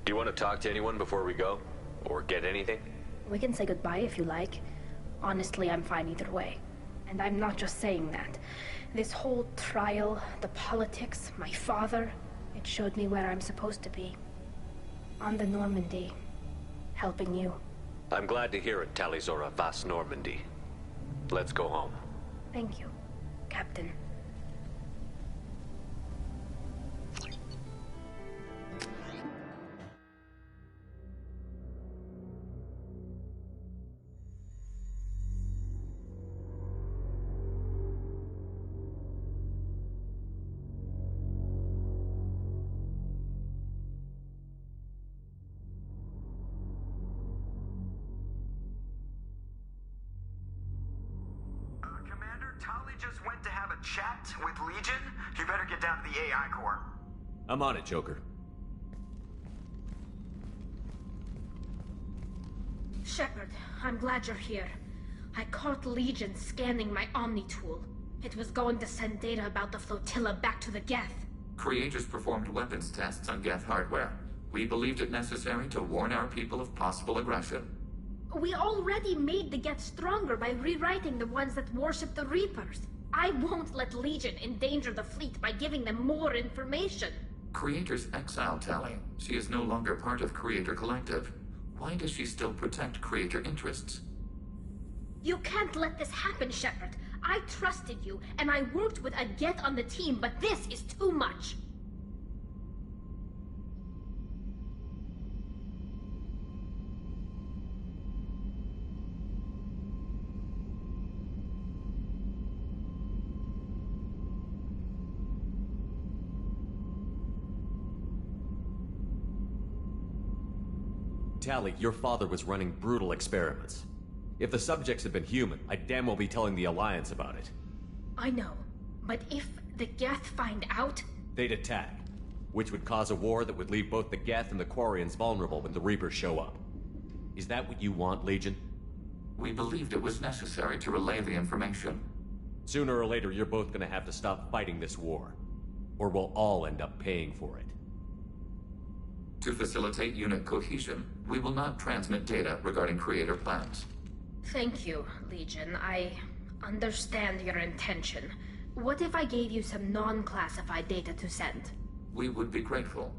Do you want to talk to anyone before we go? Or get anything? We can say goodbye if you like. Honestly, I'm fine either way. And I'm not just saying that. This whole trial, the politics, my father, it showed me where I'm supposed to be. On the Normandy. Helping you. I'm glad to hear it, Tali Zora Vas Normandy. Let's go home. Thank you, Captain. Tali just went to have a chat with Legion. You better get down to the AI core. I'm on it, Joker. Shepard, I'm glad you're here. I caught Legion scanning my Omni tool. It was going to send data about the flotilla back to the Geth. Creators performed weapons tests on Geth hardware. We believed it necessary to warn our people of possible aggression. We already made the Geth stronger by rewriting the ones that worship the Reapers. I won't let Legion endanger the fleet by giving them more information. Creator's exile, Tally. She is no longer part of Creator Collective. Why does she still protect Creator interests? You can't let this happen, Shepard. I trusted you, and I worked with a Geth on the team, but this is too much. Tally, your father was running brutal experiments. If the subjects had been human, I'd damn well be telling the Alliance about it. I know, but if the Geth find out... They'd attack, which would cause a war that would leave both the Geth and the Quarians vulnerable when the Reapers show up. Is that what you want, Legion? We believed it was necessary to relay the information. Sooner or later, you're both gonna have to stop fighting this war. Or we'll all end up paying for it. To facilitate unit cohesion, we will not transmit data regarding Creator plans. Thank you, Legion. I understand your intention. What if I gave you some non-classified data to send? We would be grateful.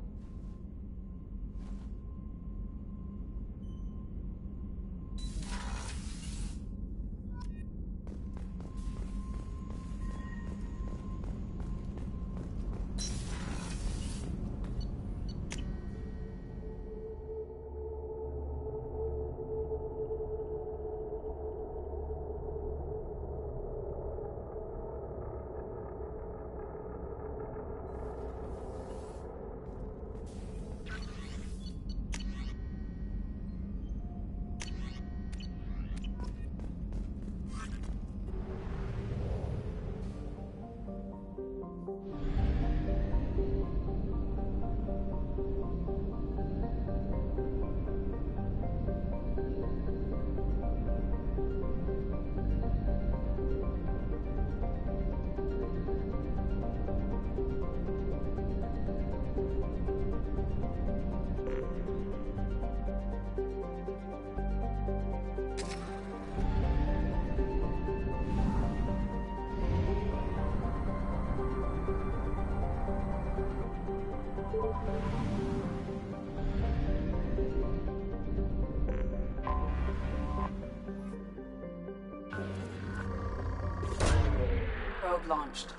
Probe launched.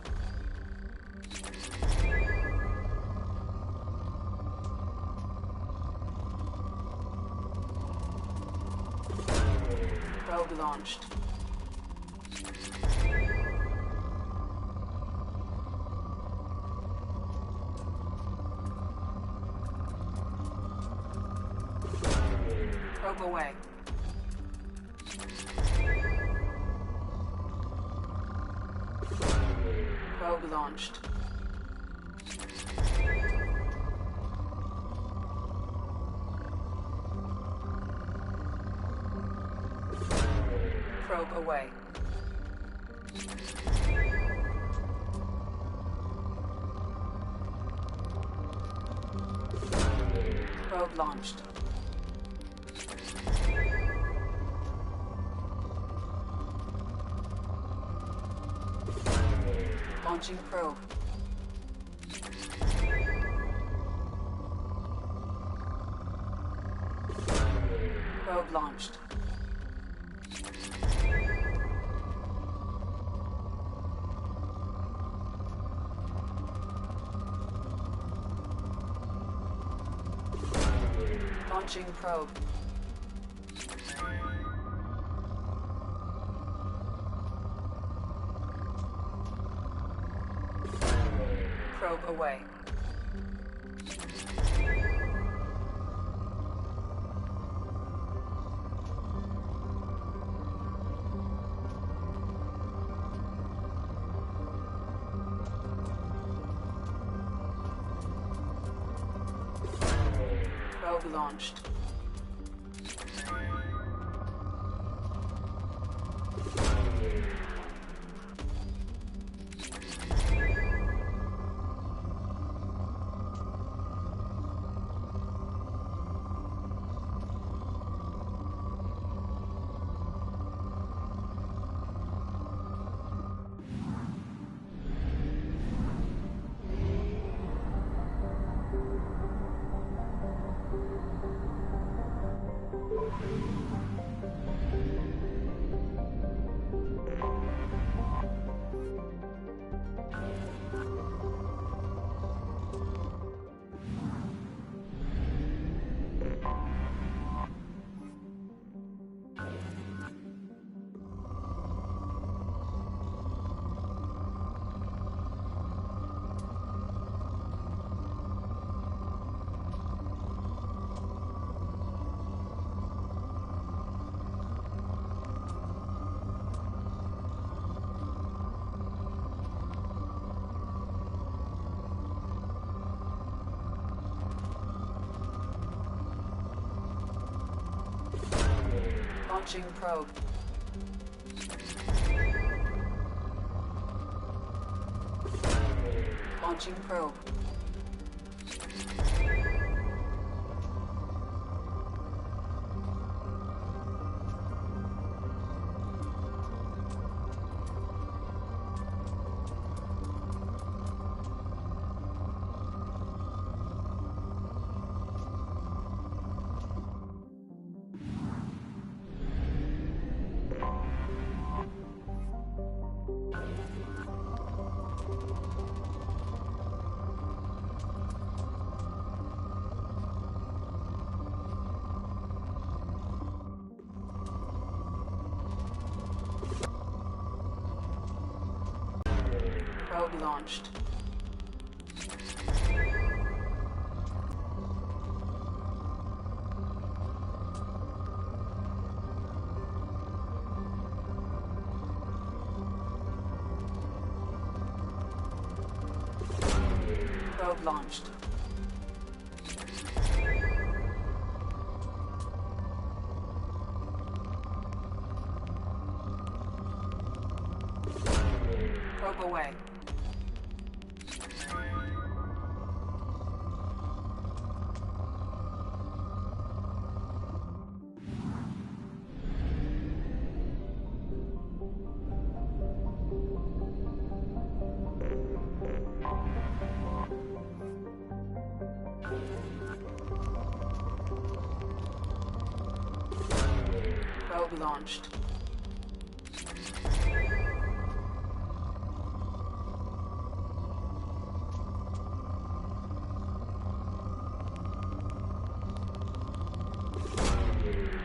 Probe launched. Probe away. Probe launched. Probe away. Probe launched. Launching probe. Probe launched. Launching probe. Probe away. Probe launched. Launching probe. Launching probe. Probe launched. Probe launched. Probe away. Probe launched.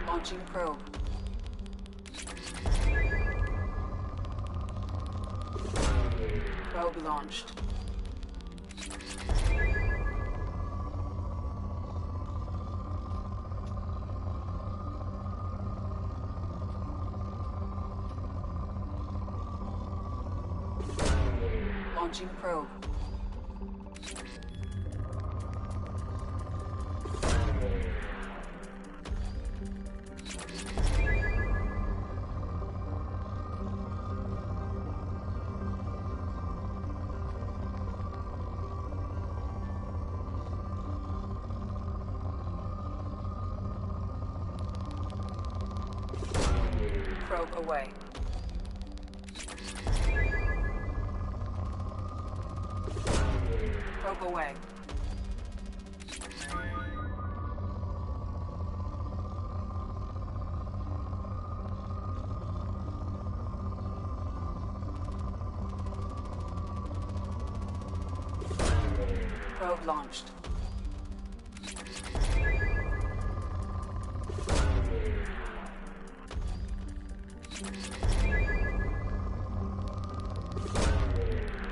Launching probe. Probe launched. Launching probe. Probe away. Probe away. Probe launched.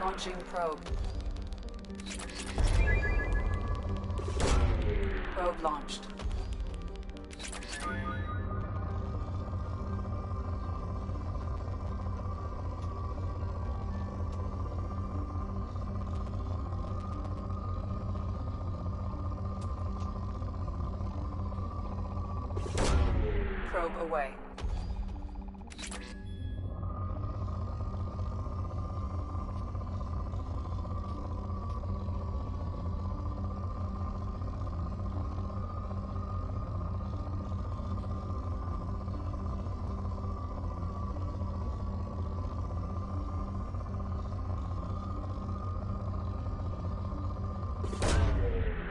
Launching probe. Probe launched. Probe away.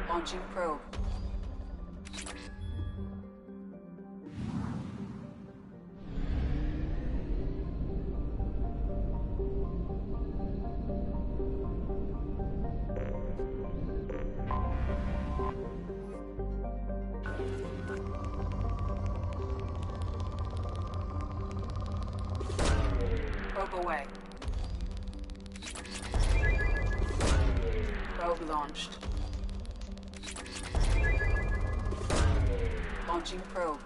Launching probe. Probe away. Probe launched. Launching probe.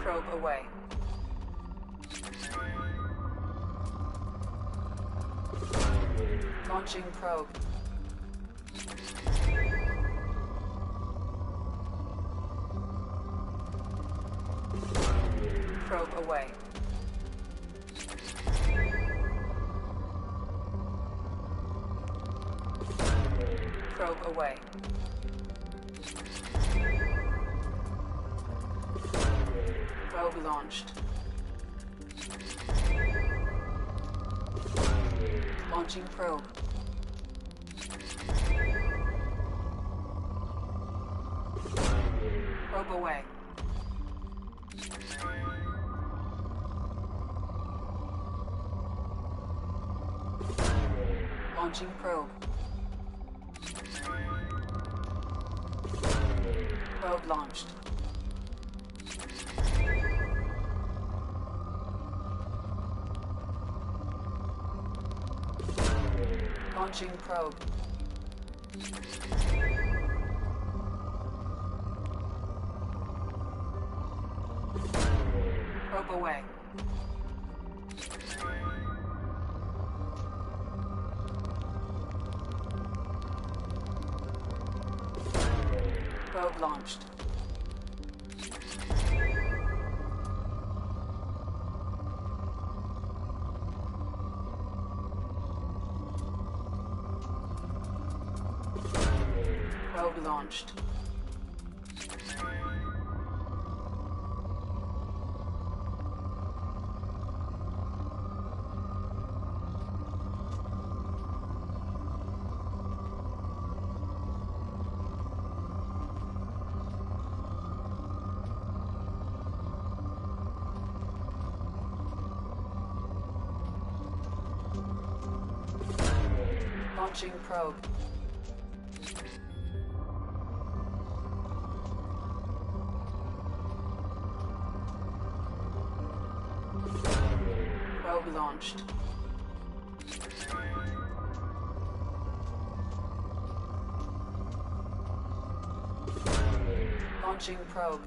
Probe away. Launching probe. Probe away. Probe away. Probe launched. Launching probe. Probe away. Launching probe. Probe launched. Launching probe. Probe away. Probe launched. Probe launched. Launching probe. Probe launched. Launching probe.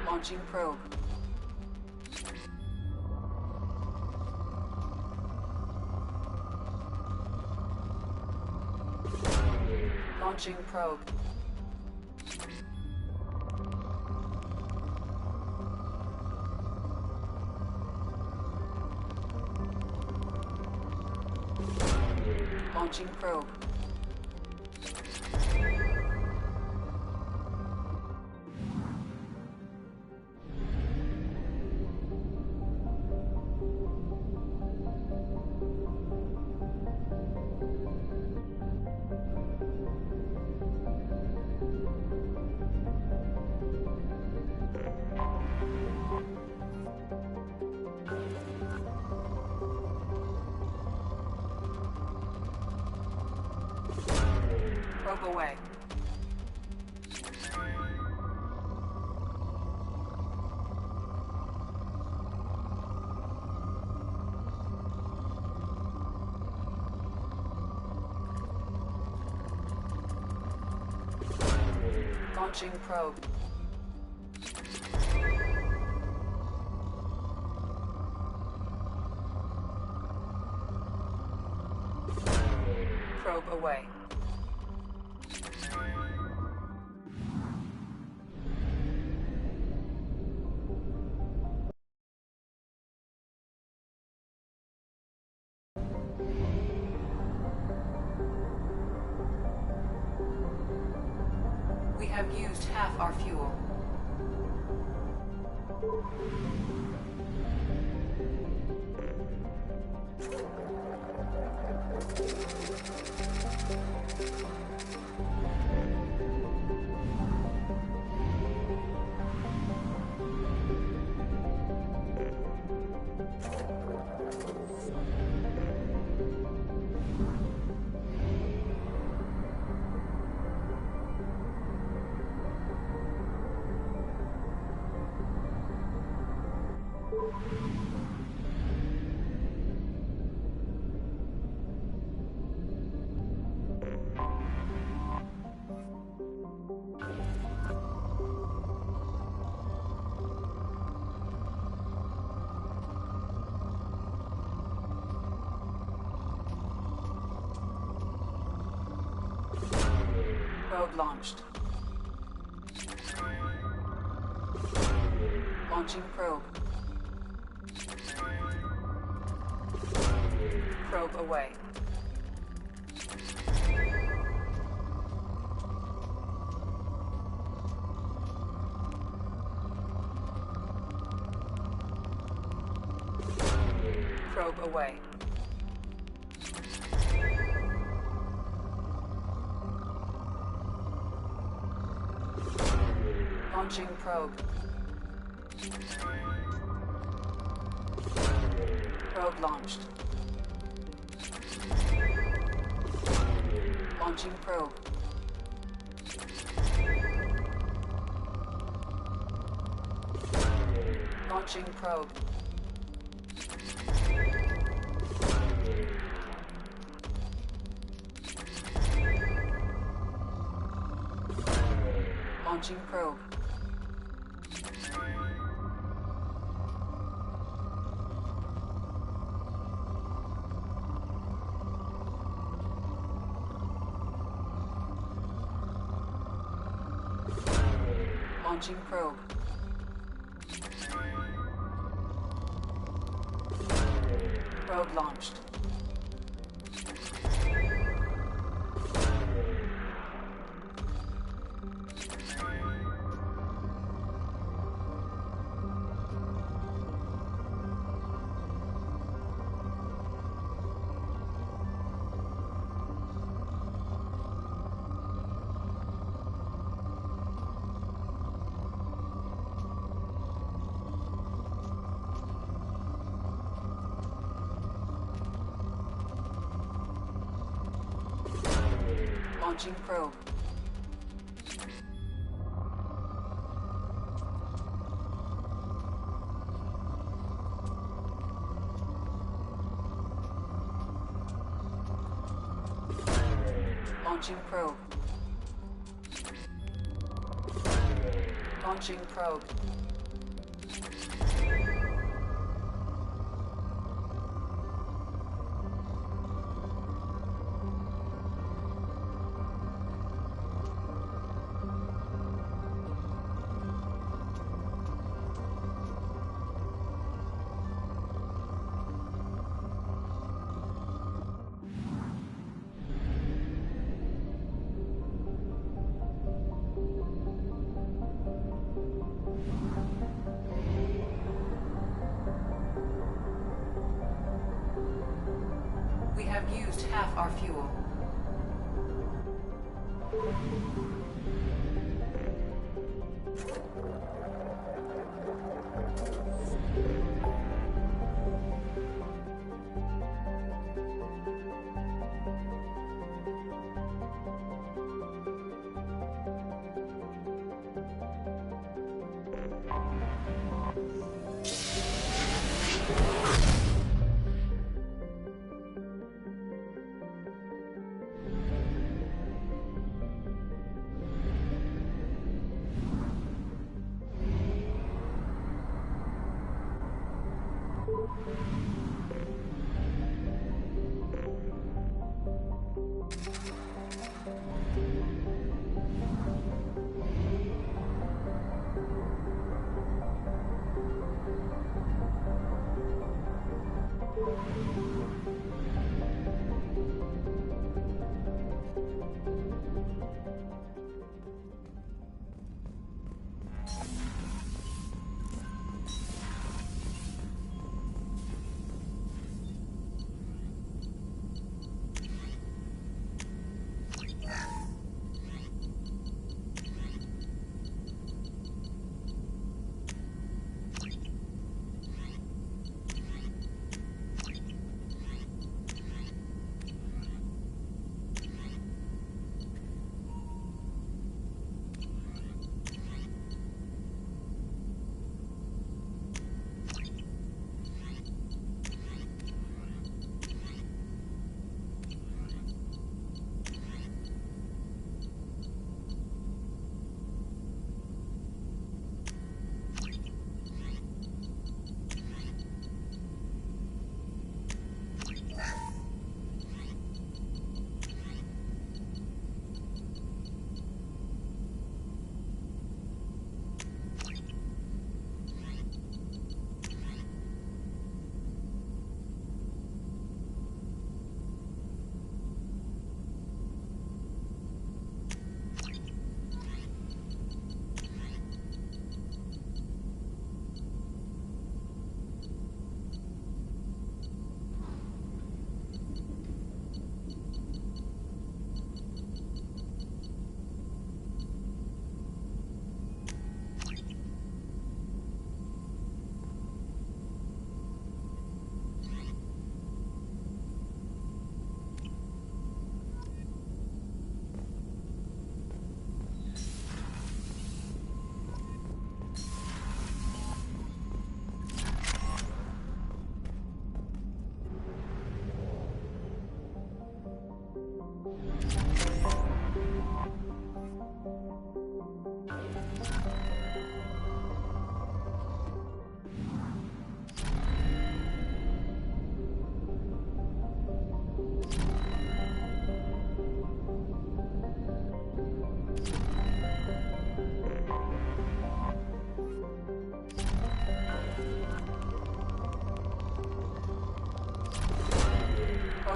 Launching probe. Launching probe. Launching probe. Probe away. Launching probe. Probe away. We have used half our fuel. Probe launched. Launching probe. Probe away. Probe away. Launching probe. Probe launched. Launching probe. Launching probe. Launching probe. Launching probe. Probe launched. Launching probe. Launching probe. Launching probe. We have used half our fuel.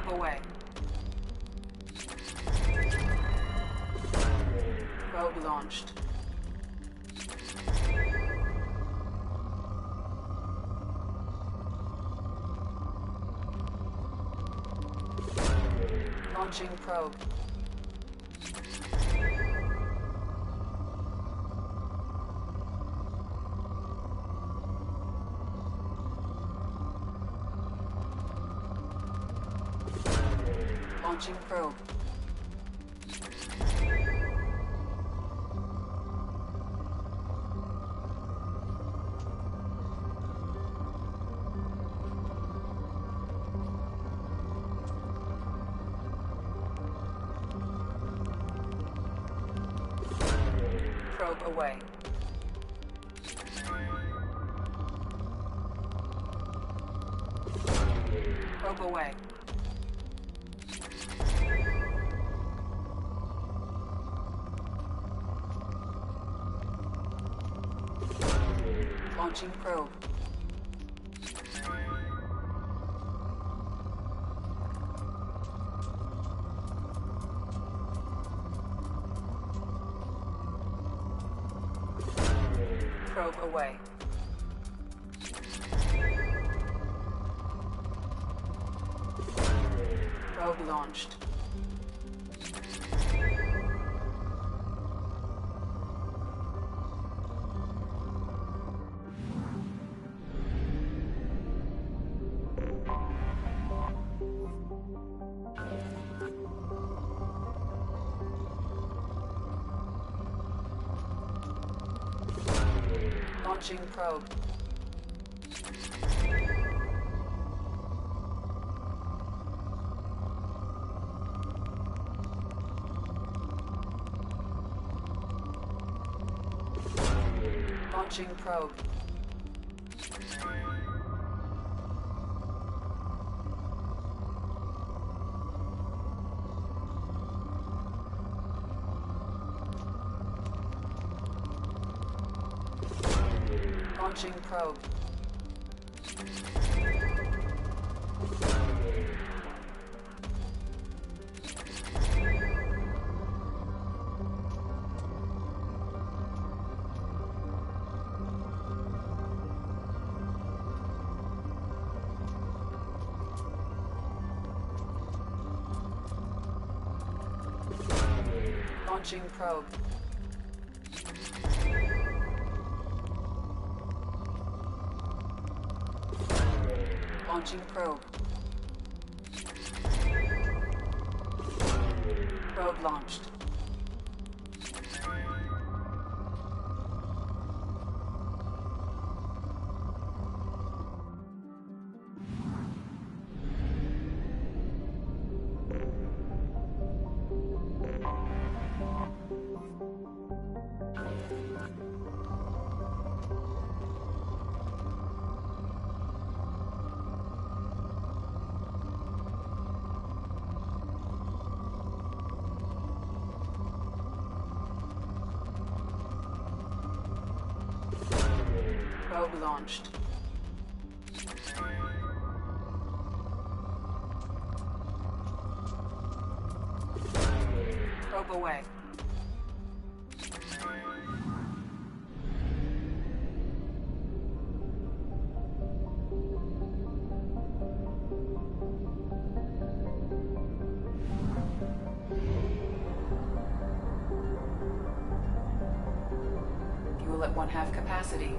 Probe away. Probe launched. Launching probe. Launching probe. Probe away. Probe away. Launching probe. Probe away. Probe launched. Launching probe. Launching probe. Launching probe. Launching probe. Launching probe. Probe launched. Probe launched. Probe away. Fuel at 1/2 capacity.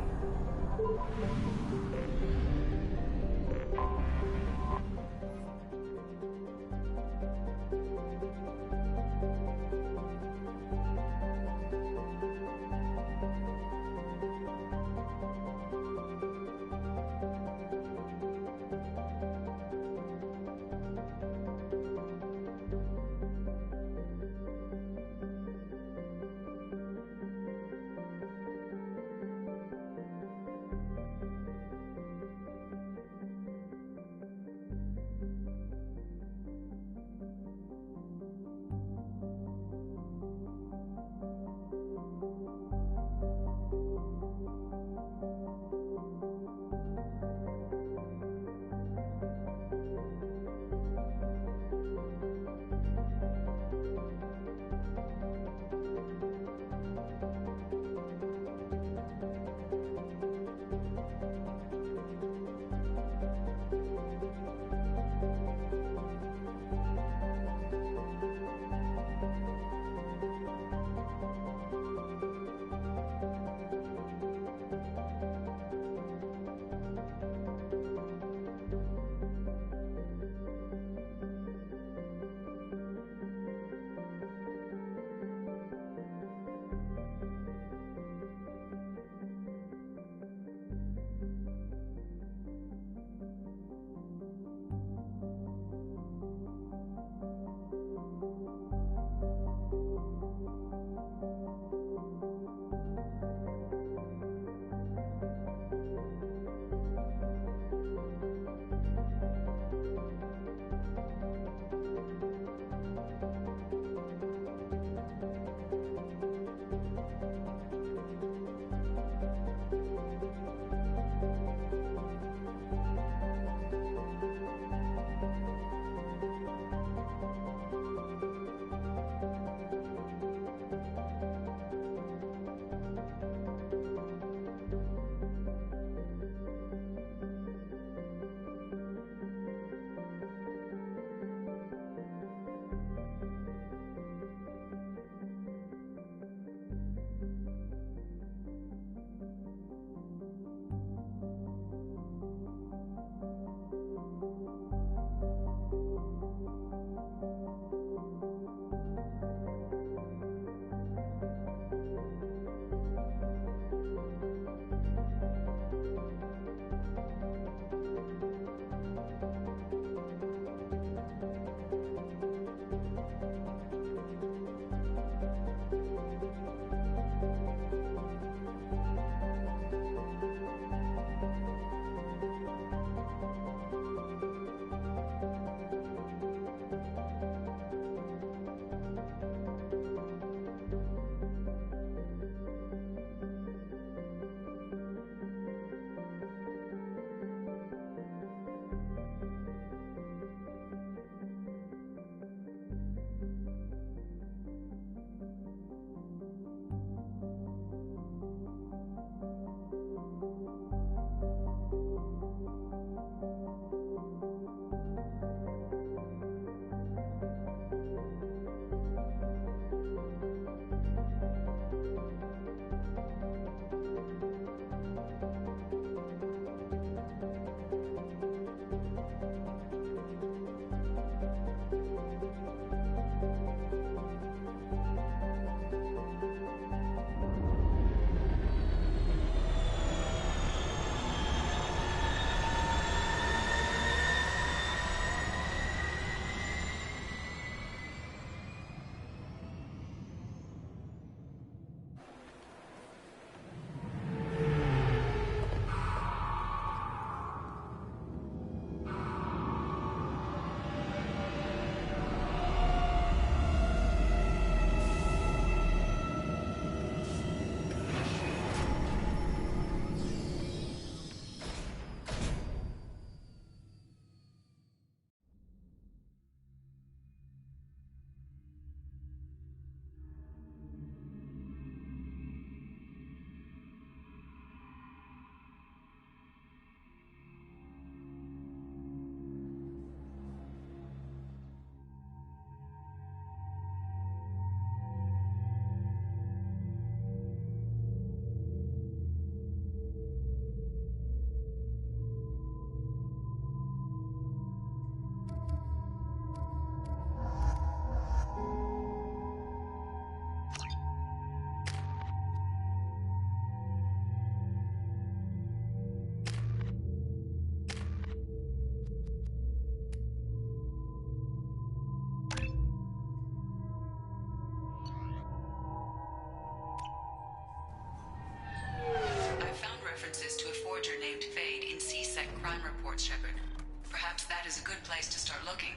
good place to start looking.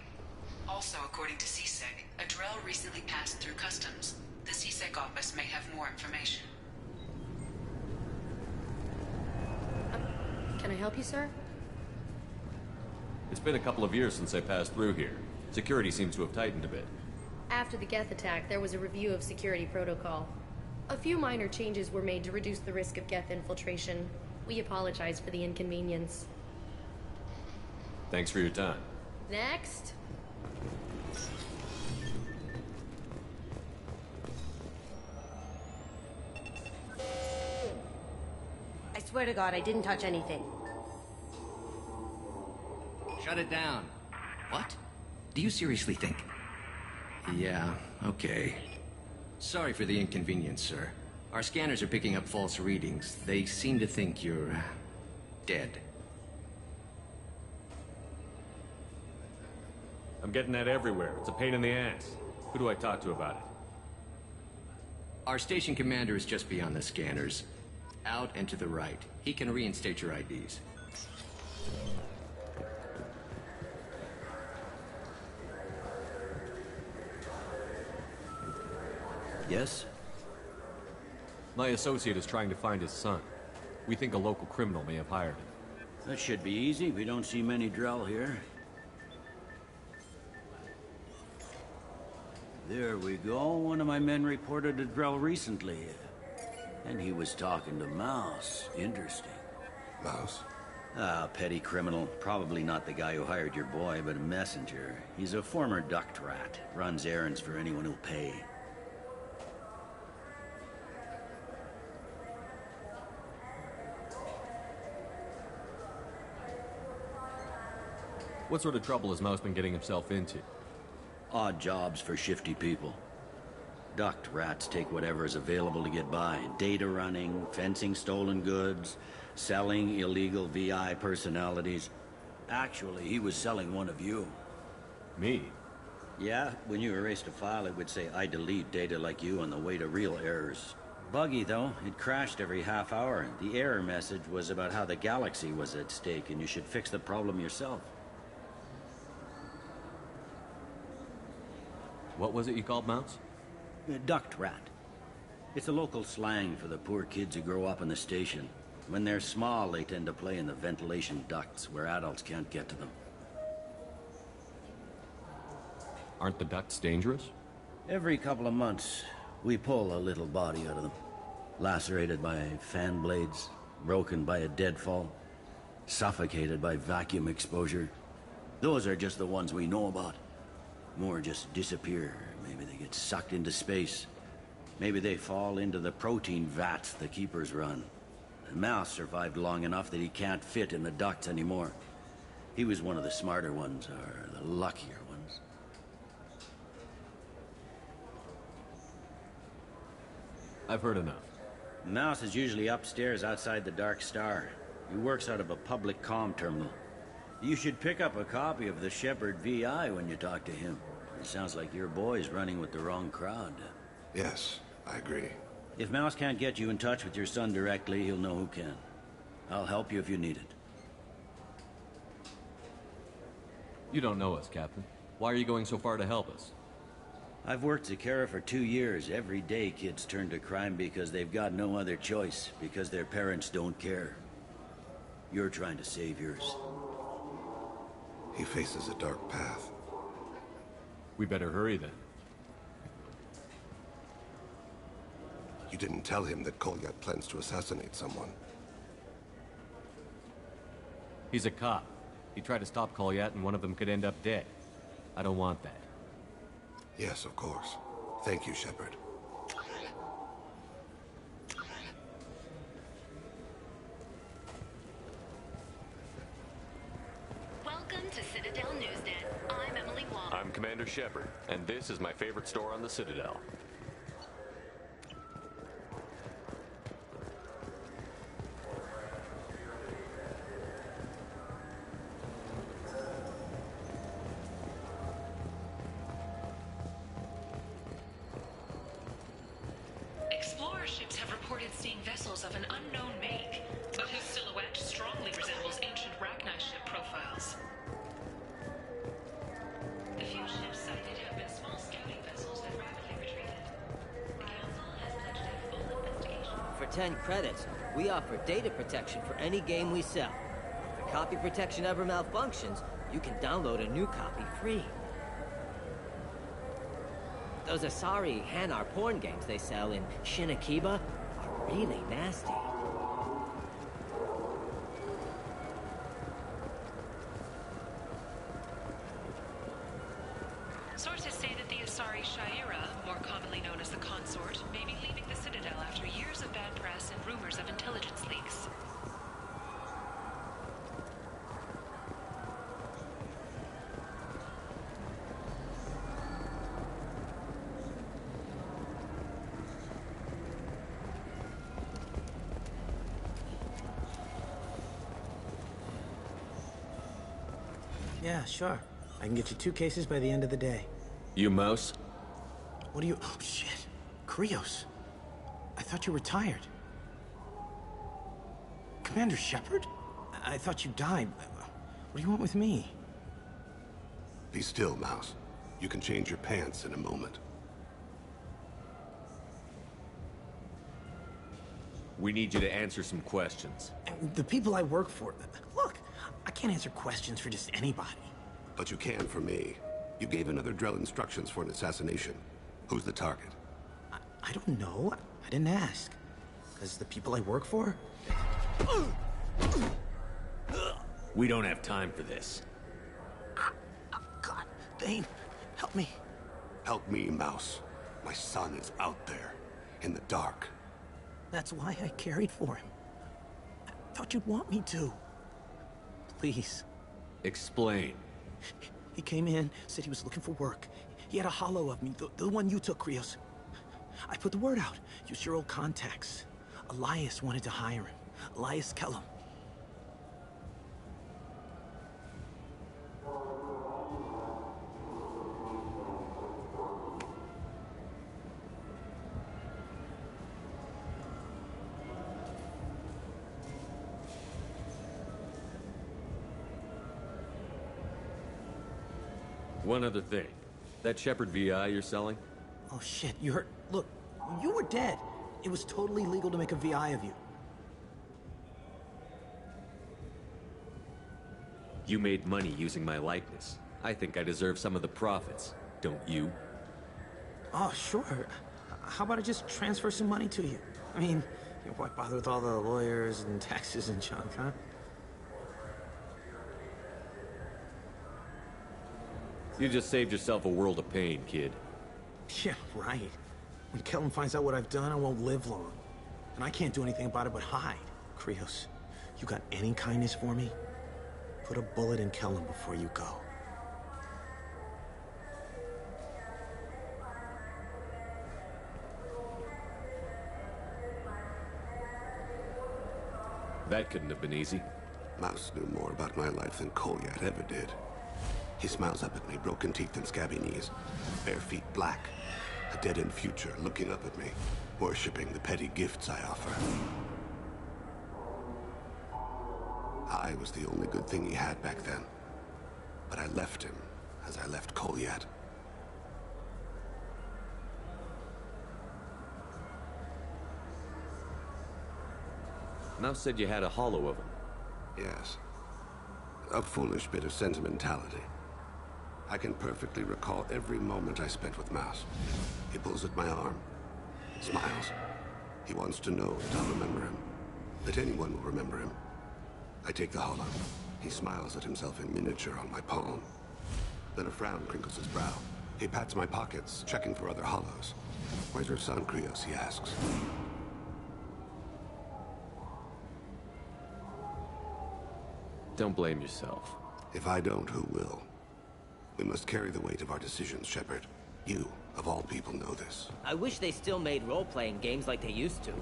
Also, according to CSEC, a Drell recently passed through customs. The CSEC office may have more information. Can I help you, sir? It's been a couple of years since I passed through here. Security seems to have tightened a bit. After the Geth attack, there was a review of security protocol. A few minor changes were made to reduce the risk of Geth infiltration. We apologize for the inconvenience. Thanks for your time. Next. I swear to God, I didn't touch anything. Shut it down. What? Do you seriously think? Yeah, okay. Sorry for the inconvenience, sir. Our scanners are picking up false readings. They seem to think you're dead. I'm getting that everywhere. It's a pain in the ass. Who do I talk to about it? Our station commander is just beyond the scanners. Out and to the right. He can reinstate your IDs. Yes? My associate is trying to find his son. We think a local criminal may have hired him. That should be easy. We don't see many Drell here. There we go. One of my men reported a Drell recently. And he was talking to Mouse. Interesting. Mouse? Ah, petty criminal. Probably not the guy who hired your boy, but a messenger. He's a former duct rat. Runs errands for anyone who'll pay. What sort of trouble has Mouse been getting himself into? Odd jobs for shifty people. Duct rats take whatever is available to get by. Data running, fencing stolen goods, selling illegal VI personalities. Actually, he was selling one of you. Me? Yeah, when you erased a file, it would say, I delete data like you on the way to real errors. Buggy, though. It crashed every half hour. The error message was about how the galaxy was at stake and you should fix the problem yourself. What was it you called Mouse? Duct rat. It's a local slang for the poor kids who grow up in the station. When they're small, they tend to play in the ventilation ducts where adults can't get to them. Aren't the ducts dangerous? Every couple of months, we pull a little body out of them. Lacerated by fan blades, broken by a deadfall, suffocated by vacuum exposure. Those are just the ones we know about. More just disappear. Maybe they get sucked into space. Maybe they fall into the protein vats the keepers run. The Mouse survived long enough that he can't fit in the ducts anymore. He was one of the smarter ones, or the luckier ones. I've heard enough. Mouse is usually upstairs outside the Dark Star. He works out of a public comm terminal. You should pick up a copy of the Shepherd VI when you talk to him. It sounds like your boy's running with the wrong crowd. Yes, I agree. If Mouse can't get you in touch with your son directly, he'll know who can. I'll help you if you need it. You don't know us, Captain. Why are you going so far to help us? I've worked Zakera for 2 years. Every day kids turn to crime because they've got no other choice, because their parents don't care. You're trying to save yours. He faces a dark path. We better hurry then. You didn't tell him that Kolyat plans to assassinate someone. He's a cop. He tried to stop Kolyat and one of them could end up dead. I don't want that. Yes, of course. Thank you, Shepard. Welcome to Citadel Newsnet. I'm Emily Wong. I'm Commander Shepard, and this is my favorite store on the Citadel. Explorer ships have reported seeing vessels of an unknown make, but whose silhouette strongly resembles ancient Rachni ship profiles. 10 credits, we offer data protection for any game we sell. If the copy protection ever malfunctions, you can download a new copy free. Those Asari Hanar porn games they sell in Shinakiba are really nasty. Sources say that the Asari Shaira, more commonly known as the Consort, may be leaving the Citadel after years of bad press and rumors of intelligence leaks. Yeah, sure. I can get you 2 cases by the end of the day. You Mouse? What are you... Oh, shit. Krios. I thought you retired. Commander Shepard? I thought you died. What do you want with me? Be still, Mouse. You can change your pants in a moment. We need you to answer some questions. The people I work for... Look, I can't answer questions for just anybody. But you can for me. You gave another Drell instructions for an assassination. Who's the target? I don't know. I didn't ask. Because the people I work for... We don't have time for this. God, Thane, help me. Help me, Mouse. My son is out there, in the dark. That's why I carried for him. I thought you'd want me to. Please. Explain. He came in, said he was looking for work. He had a holo of me, the one you took, Krios. I put the word out. Use your old contacts. Elias wanted to hire him. Elias Kellum. One other thing. That Shepard VI you're selling? Oh shit, you heard... Look, you were dead. It was totally legal to make a VI of you. You made money using my likeness. I think I deserve some of the profits, don't you? Oh, sure. How about I just transfer some money to you? I mean, why bother with all the lawyers and taxes and junk, huh? You just saved yourself a world of pain, kid. Yeah, right. When Kellum finds out what I've done, I won't live long. And I can't do anything about it but hide. Krios, you got any kindness for me? Put a bullet in Kellum before you go. That couldn't have been easy. Mouse knew more about my life than Kolyat ever did. He smiles up at me, broken teeth and scabby knees. Bare feet black. A dead-end future looking up at me, worshipping the petty gifts I offer. I was the only good thing he had back then. But I left him, as I left Kolyat. Mouse said you had a holo of him. Yes. A foolish bit of sentimentality. I can perfectly recall every moment I spent with Mouse. He pulls at my arm, smiles. He wants to know that I'll remember him, that anyone will remember him. I take the holo. He smiles at himself in miniature on my palm. Then a frown crinkles his brow. He pats my pockets, checking for other holos. Where's your son, Krios? He asks. Don't blame yourself. If I don't, who will? We must carry the weight of our decisions, Shepard. You, of all people, know this. I wish they still made role-playing games like they used to.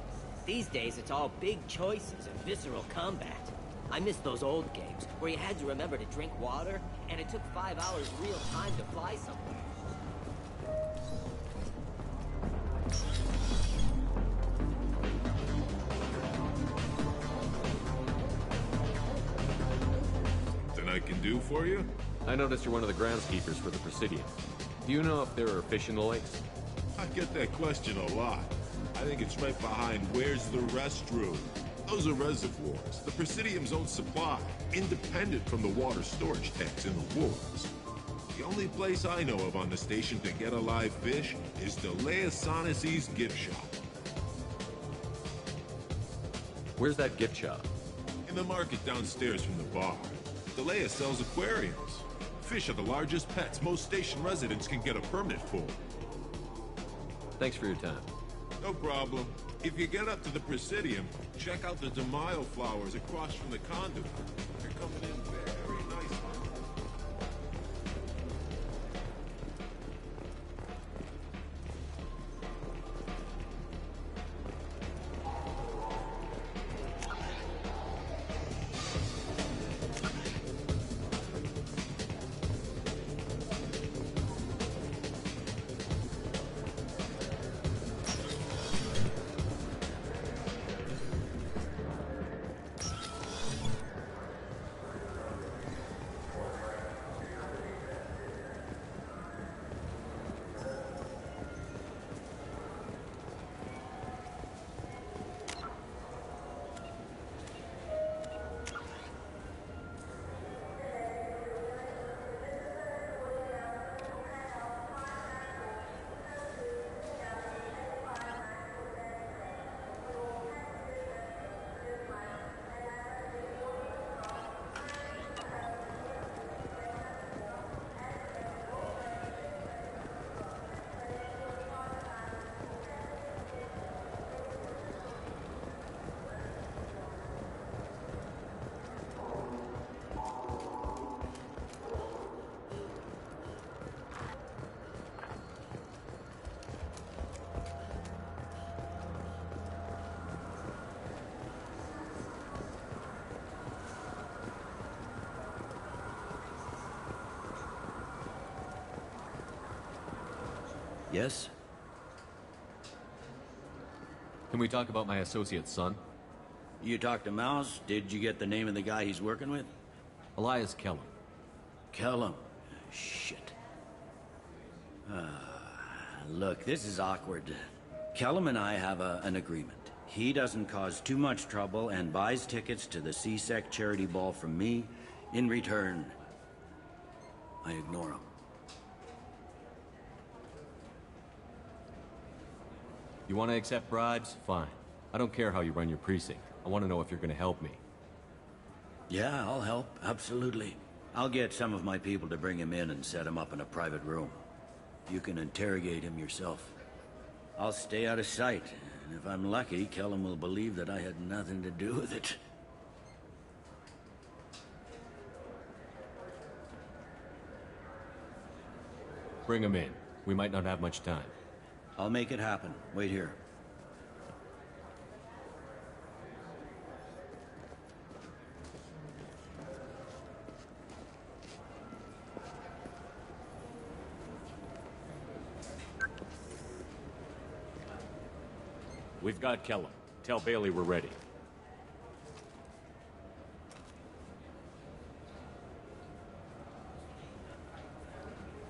These days, it's all big choices and visceral combat. I miss those old games, where you had to remember to drink water, and it took 5 hours real time to fly somewhere. Something I can do for you? I noticed you're one of the groundskeepers for the Presidium. Do you know if there are fish in the lakes? I get that question a lot. I think it's right behind Where's the Restroom? Those are reservoirs, the Presidium's own supply, independent from the water storage tanks in the woods. The only place I know of on the station to get a live fish is Delea Sonesi's gift shop. Where's that gift shop? In the market downstairs from the bar. Delea sells aquariums. Fish are the largest pets most station residents can get a permit for. Thanks for your time. No problem. If you get up to the Presidium, check out the DeMaio flowers across from the conduit. They're coming in very nicely. Yes? Can we talk about my associate's son? You talked to Mouse? Did you get the name of the guy he's working with? Elias Kellum. Kellum? Shit. Look, this is awkward. Kellum and I have an agreement. He doesn't cause too much trouble and buys tickets to the CSEC charity ball from me. In return, I ignore him. You want to accept bribes? Fine. I don't care how you run your precinct. I want to know if you're going to help me. Yeah, I'll help. Absolutely. I'll get some of my people to bring him in and set him up in a private room. You can interrogate him yourself. I'll stay out of sight, and if I'm lucky, Kellum will believe that I had nothing to do with it. Bring him in. We might not have much time. I'll make it happen. Wait here. We've got Kellum. Tell Bailey we're ready.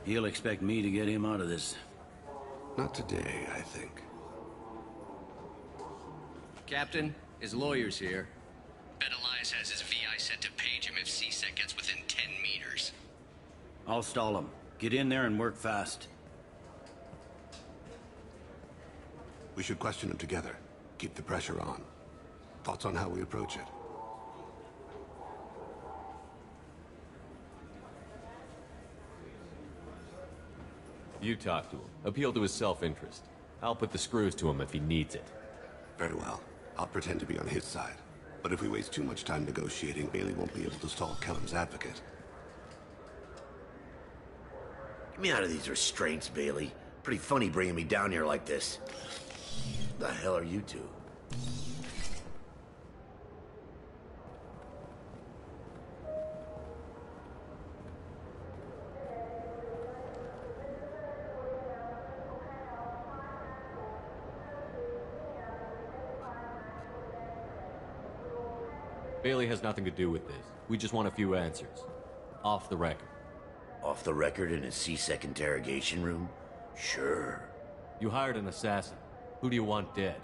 He'll expect me to get him out of this. Not today, I think. Captain, his lawyer's here. Bet Elias has his VI set to page him if CSEC gets within 10 meters. I'll stall him. Get in there and work fast. We should question him together. Keep the pressure on. Thoughts on how we approach it? You talk to him. Appeal to his self-interest. I'll put the screws to him if he needs it. Very well. I'll pretend to be on his side. But if we waste too much time negotiating, Bailey won't be able to stall Kellum's advocate. Get me out of these restraints, Bailey. Pretty funny bringing me down here like this. The hell are you two? Bailey has nothing to do with this. We just want a few answers. Off the record. Off the record in a CSEC interrogation room? Sure. You hired an assassin. Who do you want dead?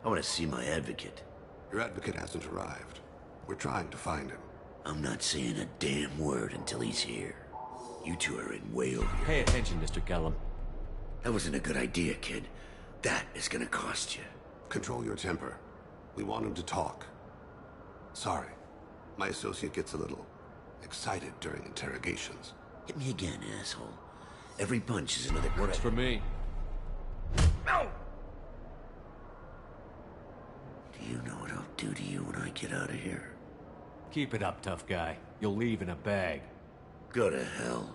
I want to see my advocate. Your advocate hasn't arrived. We're trying to find him. I'm not saying a damn word until he's here. You two are in way over your Pay attention, Mr. Kellum. That wasn't a good idea, kid. That is gonna cost you. Control your temper. We want him to talk. Sorry. My associate gets a little excited during interrogations. Hit me again, asshole. Every punch is another Works for me. No! Do you know what I'll do to you when I get out of here? Keep it up, tough guy. You'll leave in a bag. Go to hell.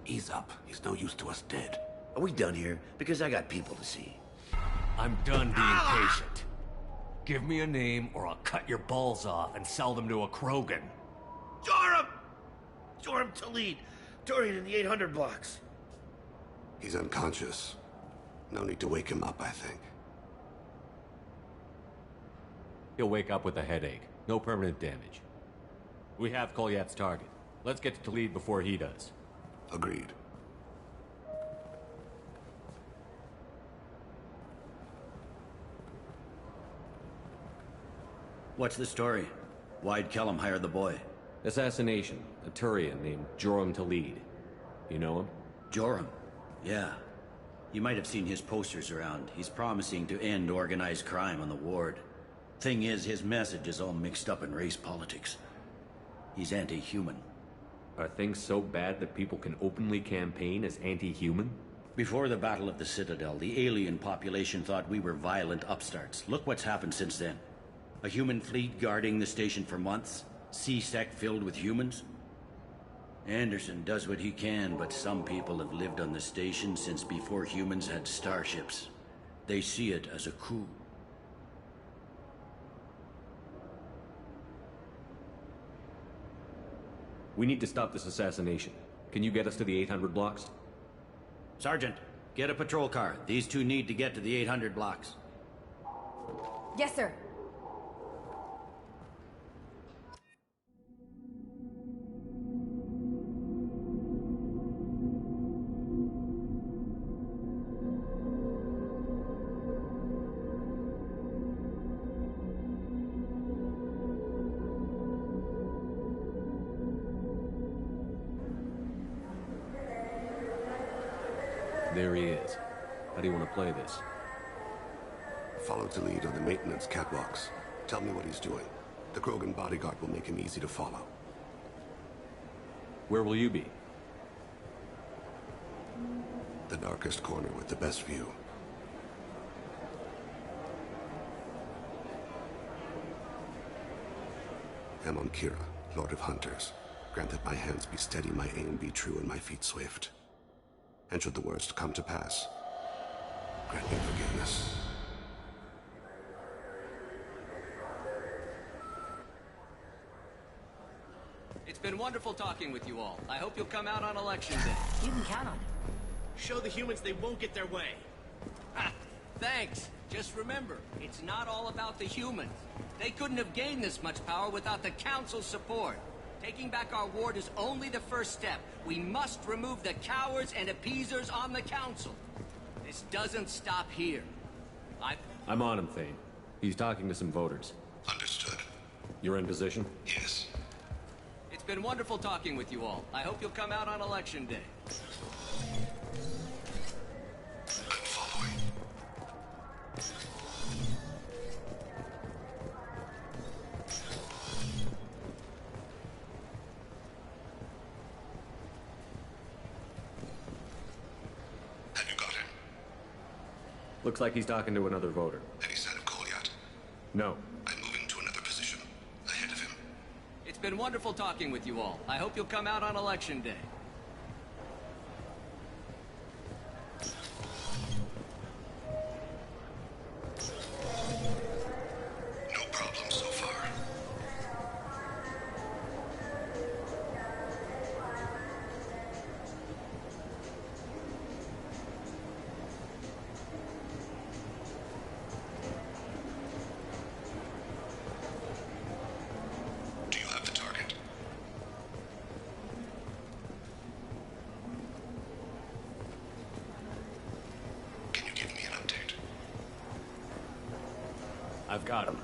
Ease up. He's no use to us dead. Are we done here? Because I got people to see. I'm done being patient. Give me a name or I'll cut your balls off and sell them to a Krogan. Joram! Joram Talid. Dorian in the 800 blocks. He's unconscious. No need to wake him up, I think. He'll wake up with a headache. No permanent damage. We have Kolyat's target. Let's get to Talid before he does. Agreed. What's the story? Why'd Kellum hire the boy? Assassination. A Turian named Joram Talid. You know him? Joram? Yeah. You might have seen his posters around. He's promising to end organized crime on the ward. Thing is, his message is all mixed up in race politics. He's anti-human. Are things so bad that people can openly campaign as anti-human? Before the Battle of the Citadel, the alien population thought we were violent upstarts. Look what's happened since then. A human fleet guarding the station for months. C-Sec filled with humans. Anderson does what he can, but some people have lived on the station since before humans had starships. They see it as a coup. We need to stop this assassination. Can you get us to the 800 blocks? Sergeant, get a patrol car. These two need to get to the 800 blocks. Yes, sir. There he is. How do you want to play this? Follow to lead on the maintenance catwalks. Tell me what he's doing. The Krogan bodyguard will make him easy to follow. Where will you be? The darkest corner with the best view. Amon Kira, Lord of Hunters. Grant that my hands be steady, my aim be true, and my feet swift. And should the worst come to pass, grant me forgiveness. It's been wonderful talking with you all. I hope you'll come out on election day. You can count on it. Show the humans they won't get their way. Ha! Thanks. Just remember, it's not all about the humans. They couldn't have gained this much power without the Council's support. Taking back our ward is only the first step. We must remove the cowards and appeasers on the Council. This doesn't stop here. I'm on him, Thane. He's talking to some voters. Understood. You're in position? Yes. It's been wonderful talking with you all. I hope you'll come out on election day. I'm following. Have you got him? Looks like he's talking to another voter. Any sign of Kolyat? No. I'm moving to another position. Ahead of him. It's been wonderful talking with you all. I hope you'll come out on election day. No problem so far. Do you have the target? I've got him.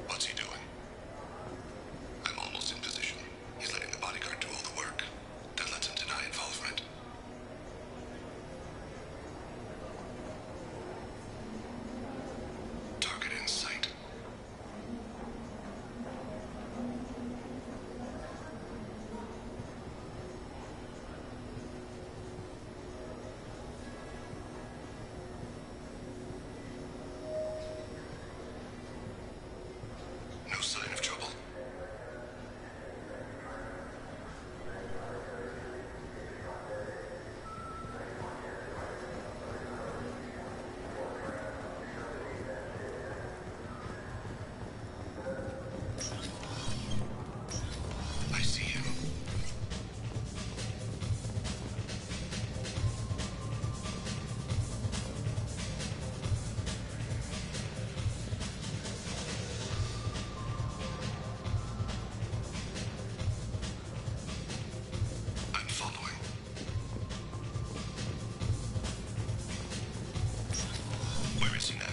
What's he doing? I'm almost in position. He's letting the bodyguard do all the work. That lets him deny involvement. Target in sight. No sign of trouble. I see him. I'm following. Where is he now?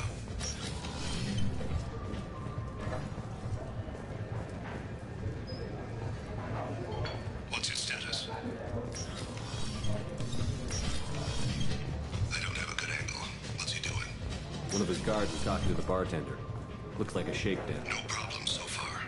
What's his status? I don't have a good angle. What's he doing? One of his guards was talking to the bartender. Looks like a shakedown. No problem so far.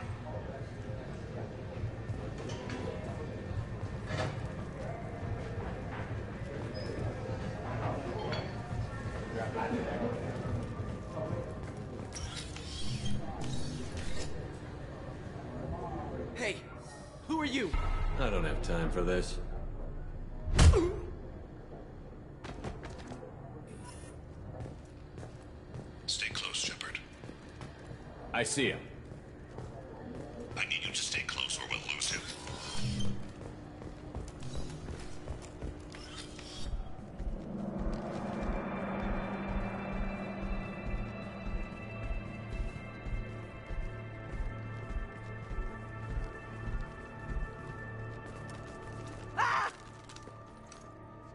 Hey, who are you? I don't have time for this. Stay close, Shepard. I see him. I need you to stay close or we'll lose him.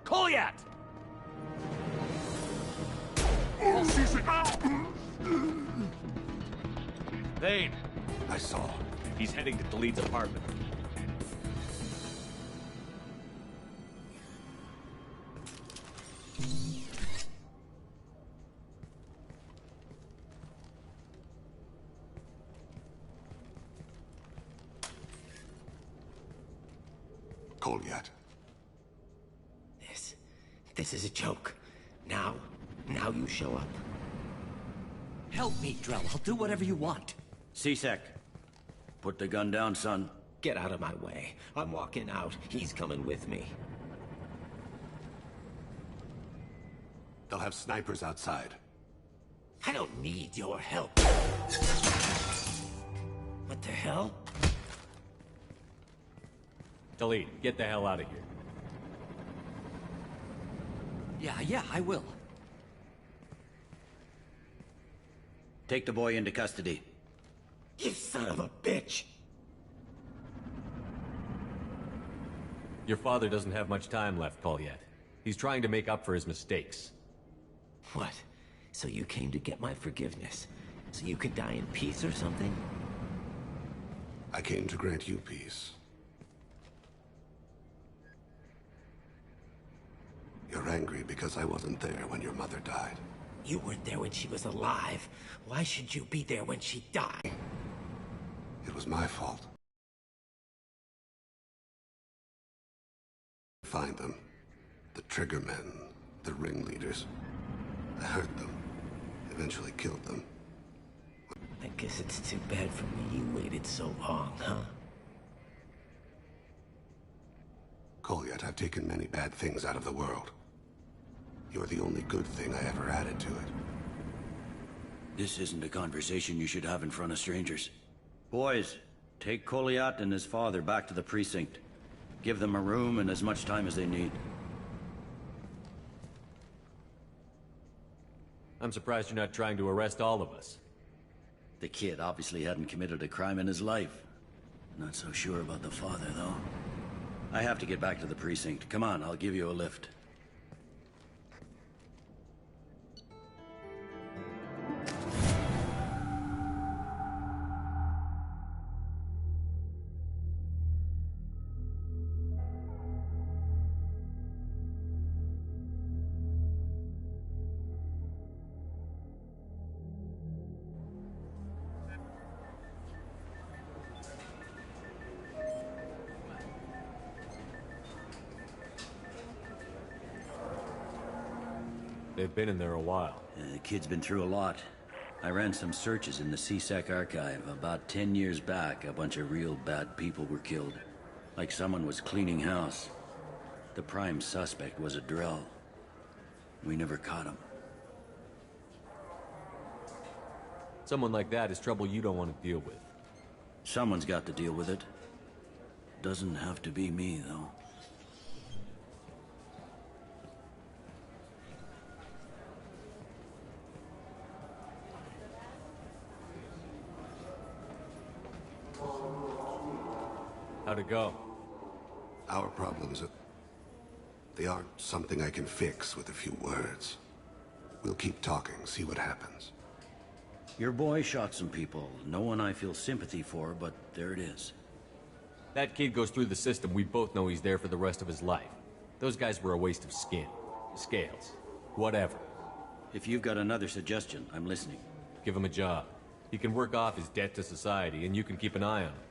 Kolyat! Vane! I saw. He's heading to Khalid's apartment. Kolyat. This is a joke. Now you show up. Help me, Drell. I'll do whatever you want. C-Sec, put the gun down, son. Get out of my way. I'm walking out. He's coming with me. They'll have snipers outside. I don't need your help. What the hell? Khalid, get the hell out of here. Yeah, I will. Take the boy into custody. You son of a bitch! Your father doesn't have much time left, Kolyat. He's trying to make up for his mistakes. What? So you came to get my forgiveness? So you could die in peace or something? I came to grant you peace. You're angry because I wasn't there when your mother died. You weren't there when she was alive. Why should you be there when she died? It was my fault. Find them. The triggermen, the ringleaders. I hurt them. Eventually killed them. I guess it's too bad for me you waited so long, huh? Kolyat, I've taken many bad things out of the world. You're the only good thing I ever added to it. This isn't a conversation you should have in front of strangers. Boys, take Kolyat and his father back to the precinct. Give them a room and as much time as they need. I'm surprised you're not trying to arrest all of us. The kid obviously hadn't committed a crime in his life. Not so sure about the father, though. I have to get back to the precinct. Come on, I'll give you a lift. They've been in there a while. The kid's been through a lot. I ran some searches in the CSEC archive. About 10 years back, a bunch of real bad people were killed. Like someone was cleaning house. The prime suspect was a drill. We never caught him. Someone like that is trouble you don't want to deal with. Someone's got to deal with it. Doesn't have to be me, though. How'd it go? Our problems they aren't something I can fix with a few words. We'll keep talking, see what happens. Your boy shot some people. No one I feel sympathy for, but there it is. That kid goes through the system. We both know he's there for the rest of his life. Those guys were a waste of skin, scales, whatever. If you've got another suggestion, I'm listening. Give him a job. He can work off his debt to society, and you can keep an eye on him.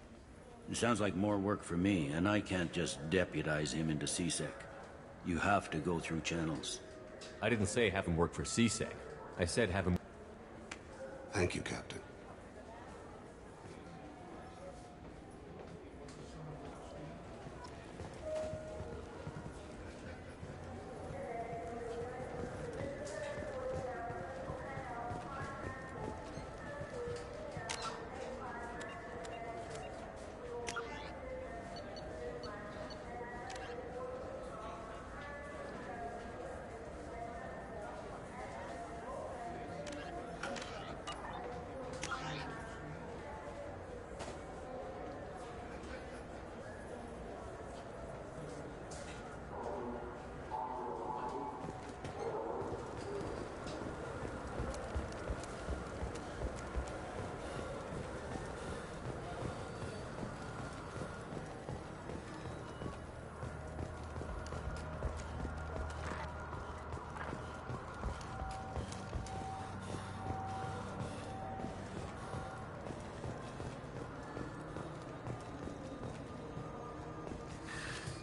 It sounds like more work for me, and I can't just deputize him into CSEC. You have to go through channels. I didn't say have him work for CSEC. I said have him... Thank you, Captain.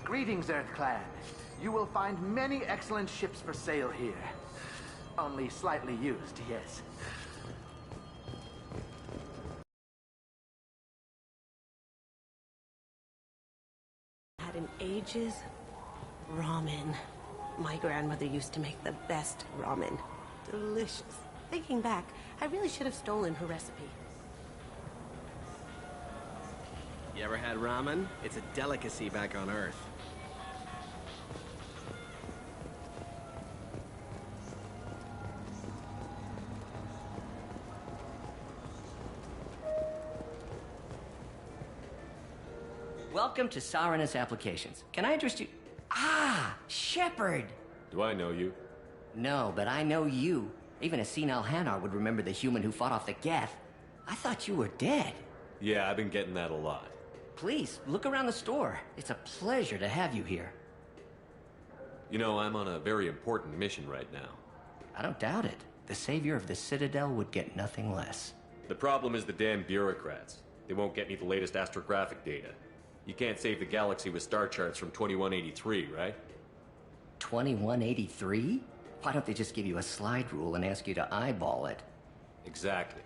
Greetings, Earth Clan. You will find many excellent ships for sale here. Only slightly used, yes. Had in ages, ramen. My grandmother used to make the best ramen. Delicious. Thinking back, I really should have stolen her recipe. You ever had ramen? It's a delicacy back on Earth. Welcome to Saranus Applications. Can I interest you? Ah, Shepard! Do I know you? No, but I know you. Even a senile Hanar would remember the human who fought off the Geth. I thought you were dead. Yeah, I've been getting that a lot. Please, look around the store. It's a pleasure to have you here. You know, I'm on a very important mission right now. I don't doubt it. The savior of the Citadel would get nothing less. The problem is the damn bureaucrats. They won't get me the latest astrographic data. You can't save the galaxy with star charts from 2183, right? 2183? Why don't they just give you a slide rule and ask you to eyeball it? Exactly.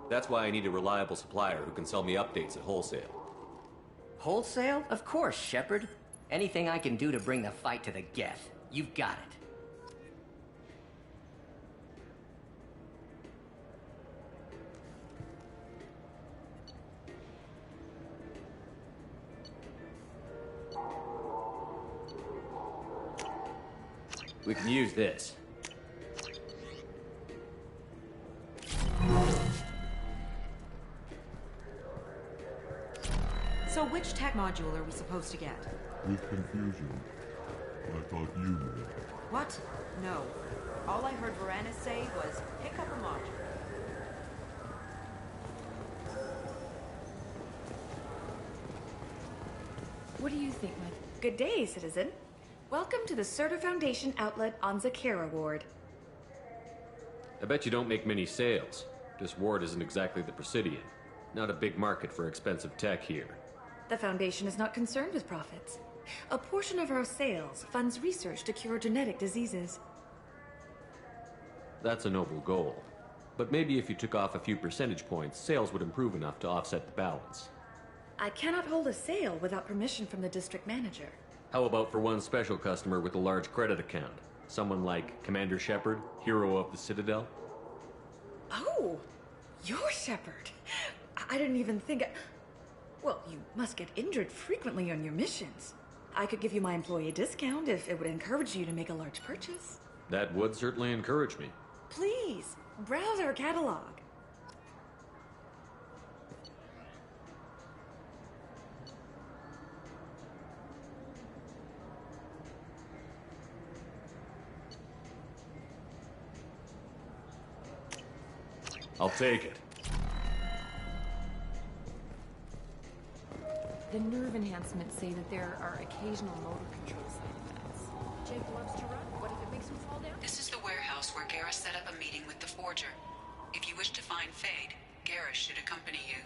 That's why I need a reliable supplier who can sell me updates at wholesale. Wholesale? Of course, Shepard. Anything I can do to bring the fight to the Geth. You've got it. We can use this. Which tech module are we supposed to get? With confusion. I thought you knew. What? No. All I heard Miranda say was, pick up a module. What do you think, Mike? Good day, citizen. Welcome to the Certa Foundation outlet on Zakara Ward. I bet you don't make many sales. This ward isn't exactly the Presidium. Not a big market for expensive tech here. The Foundation is not concerned with profits. A portion of our sales funds research to cure genetic diseases. That's a noble goal. But maybe if you took off a few percentage points, sales would improve enough to offset the balance. I cannot hold a sale without permission from the district manager. How about for one special customer with a large credit account? Someone like Commander Shepard, hero of the Citadel? Oh, you're Shepard. I didn't even think... Well, you must get injured frequently on your missions. I could give you my employee discount if it would encourage you to make a large purchase. That would certainly encourage me. Please, browse our catalog. I'll take it. The nerve enhancements say that there are occasional motor control side effects. Jake loves to run. What if it makes him fall down? This is the warehouse where Garrus set up a meeting with the Forger. If you wish to find Fade, Garrus should accompany you.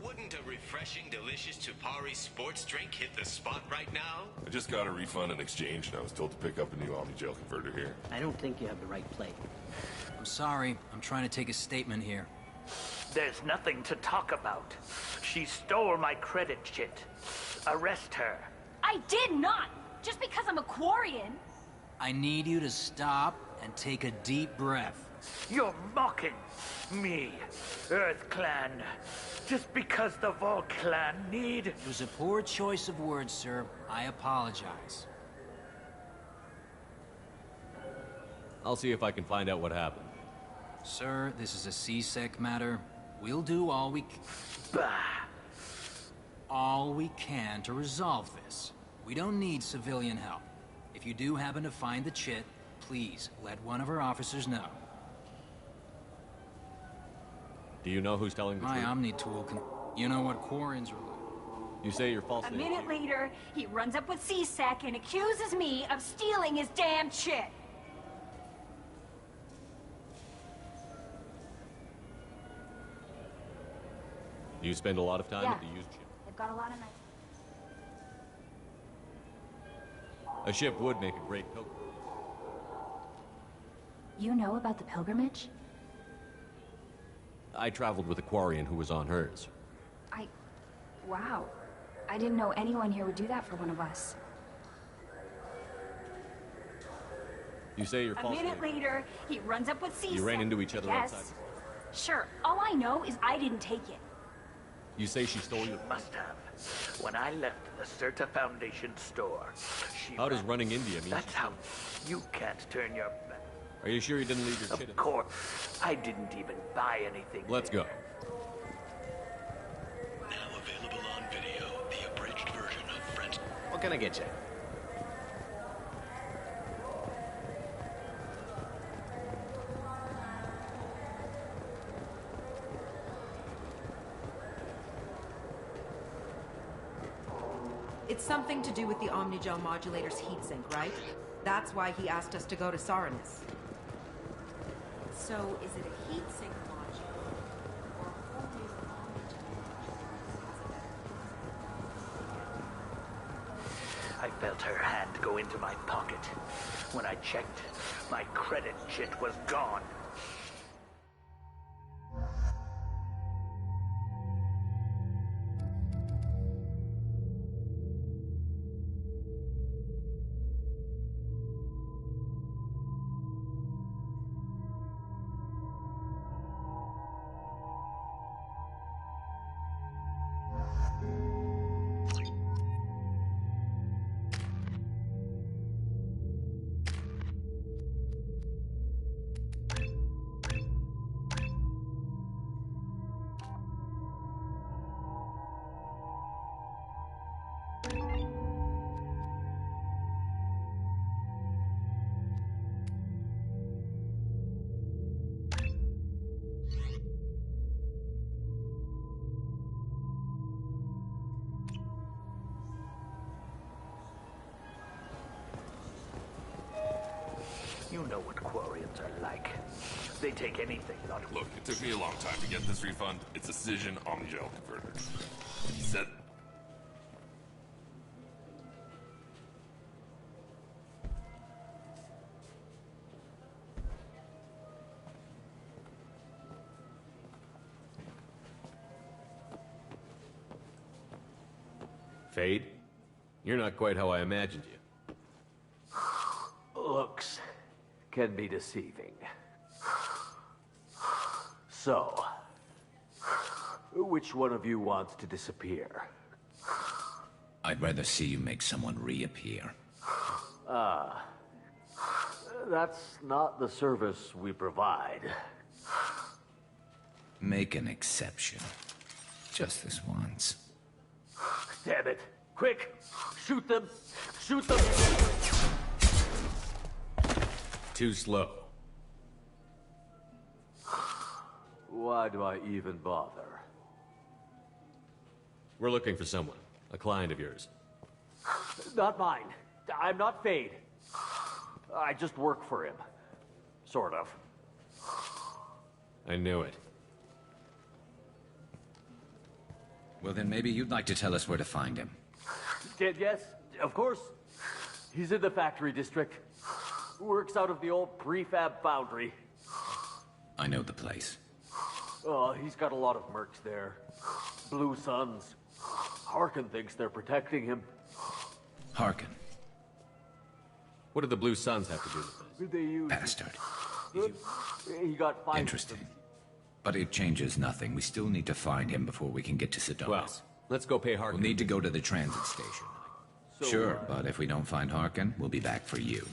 Wouldn't a refreshing, delicious Tupari sports drink hit the spot right now? I just got a refund in exchange, and I was told to pick up a new Omni-Gel converter here. I don't think you have the right plate. I'm sorry. I'm trying to take a statement here. There's nothing to talk about. She stole my credit chit. Arrest her. I did not! Just because I'm a Quarian. I need you to stop and take a deep breath. You're mocking me, Earth Clan. Just because the Vol Clan need... It was a poor choice of words, sir. I apologize. I'll see if I can find out what happened. Sir, this is a C-Sec matter. We'll do all we can to resolve this. We don't need civilian help. If you do happen to find the chit, please let one of our officers know. Do you know who's telling the truth? My Omni-tool can... You know what Quarians are like. You say you're false. A minute later, he runs up with C-Sec and accuses me of stealing his damn chit. Do you spend a lot of time at the used ship? They've got a lot of nice... A ship would make a great pilgrim. You know about the pilgrimage? I traveled with a Quarian who was on hers. Wow. I didn't know anyone here would do that for one of us. You say you're false. A minute later, he runs up with C-Sec. You ran into each other yes. outside. Sure. All I know is I didn't take it. You say she stole your... Must have. When I left the Certa Foundation store, she... How does running India mean... That's how you can't turn your... Are you sure you didn't leave your chit in? Of course. I didn't even buy anything. Let's go. Now available on video, the abridged version of Friends. What can I get you? It's something to do with the Omni-Gel modulator's heatsink, right? That's why he asked us to go to Saranus. So, is it a heatsink module, or a whole new Omni-Gel? I felt her hand go into my pocket. When I checked, my credit chit was gone. You know what Quarians are like. They take anything, not... Look, it took me a long time to get this refund. It's a Cision Omnigel converter. Set. Fade? You're not quite how I imagined you. Looks can be deceiving. So, which one of you wants to disappear? I'd rather see you make someone reappear. That's not the service we provide. Make an exception. Just this once. Damn it! Quick! Shoot them! Shoot them! Too slow. Why do I even bother? We're looking for someone. A client of yours. Not mine. I'm not Fade. I just work for him. Sort of. I knew it. Well, then maybe you'd like to tell us where to find him. Yes, of course. He's in the factory district. Works out of the old prefab foundry. I know the place. Oh, he's got a lot of mercs there. Blue Suns. Harkin thinks they're protecting him. Harkin. What do the Blue Suns have to do with this? They use... Bastard. He got 5... Interesting. But it changes nothing. We still need to find him before we can get to Sedonis. Well, let's go pay Harkin. We'll need to go to the transit station. So, sure, but if we don't find Harkin, we'll be back for you.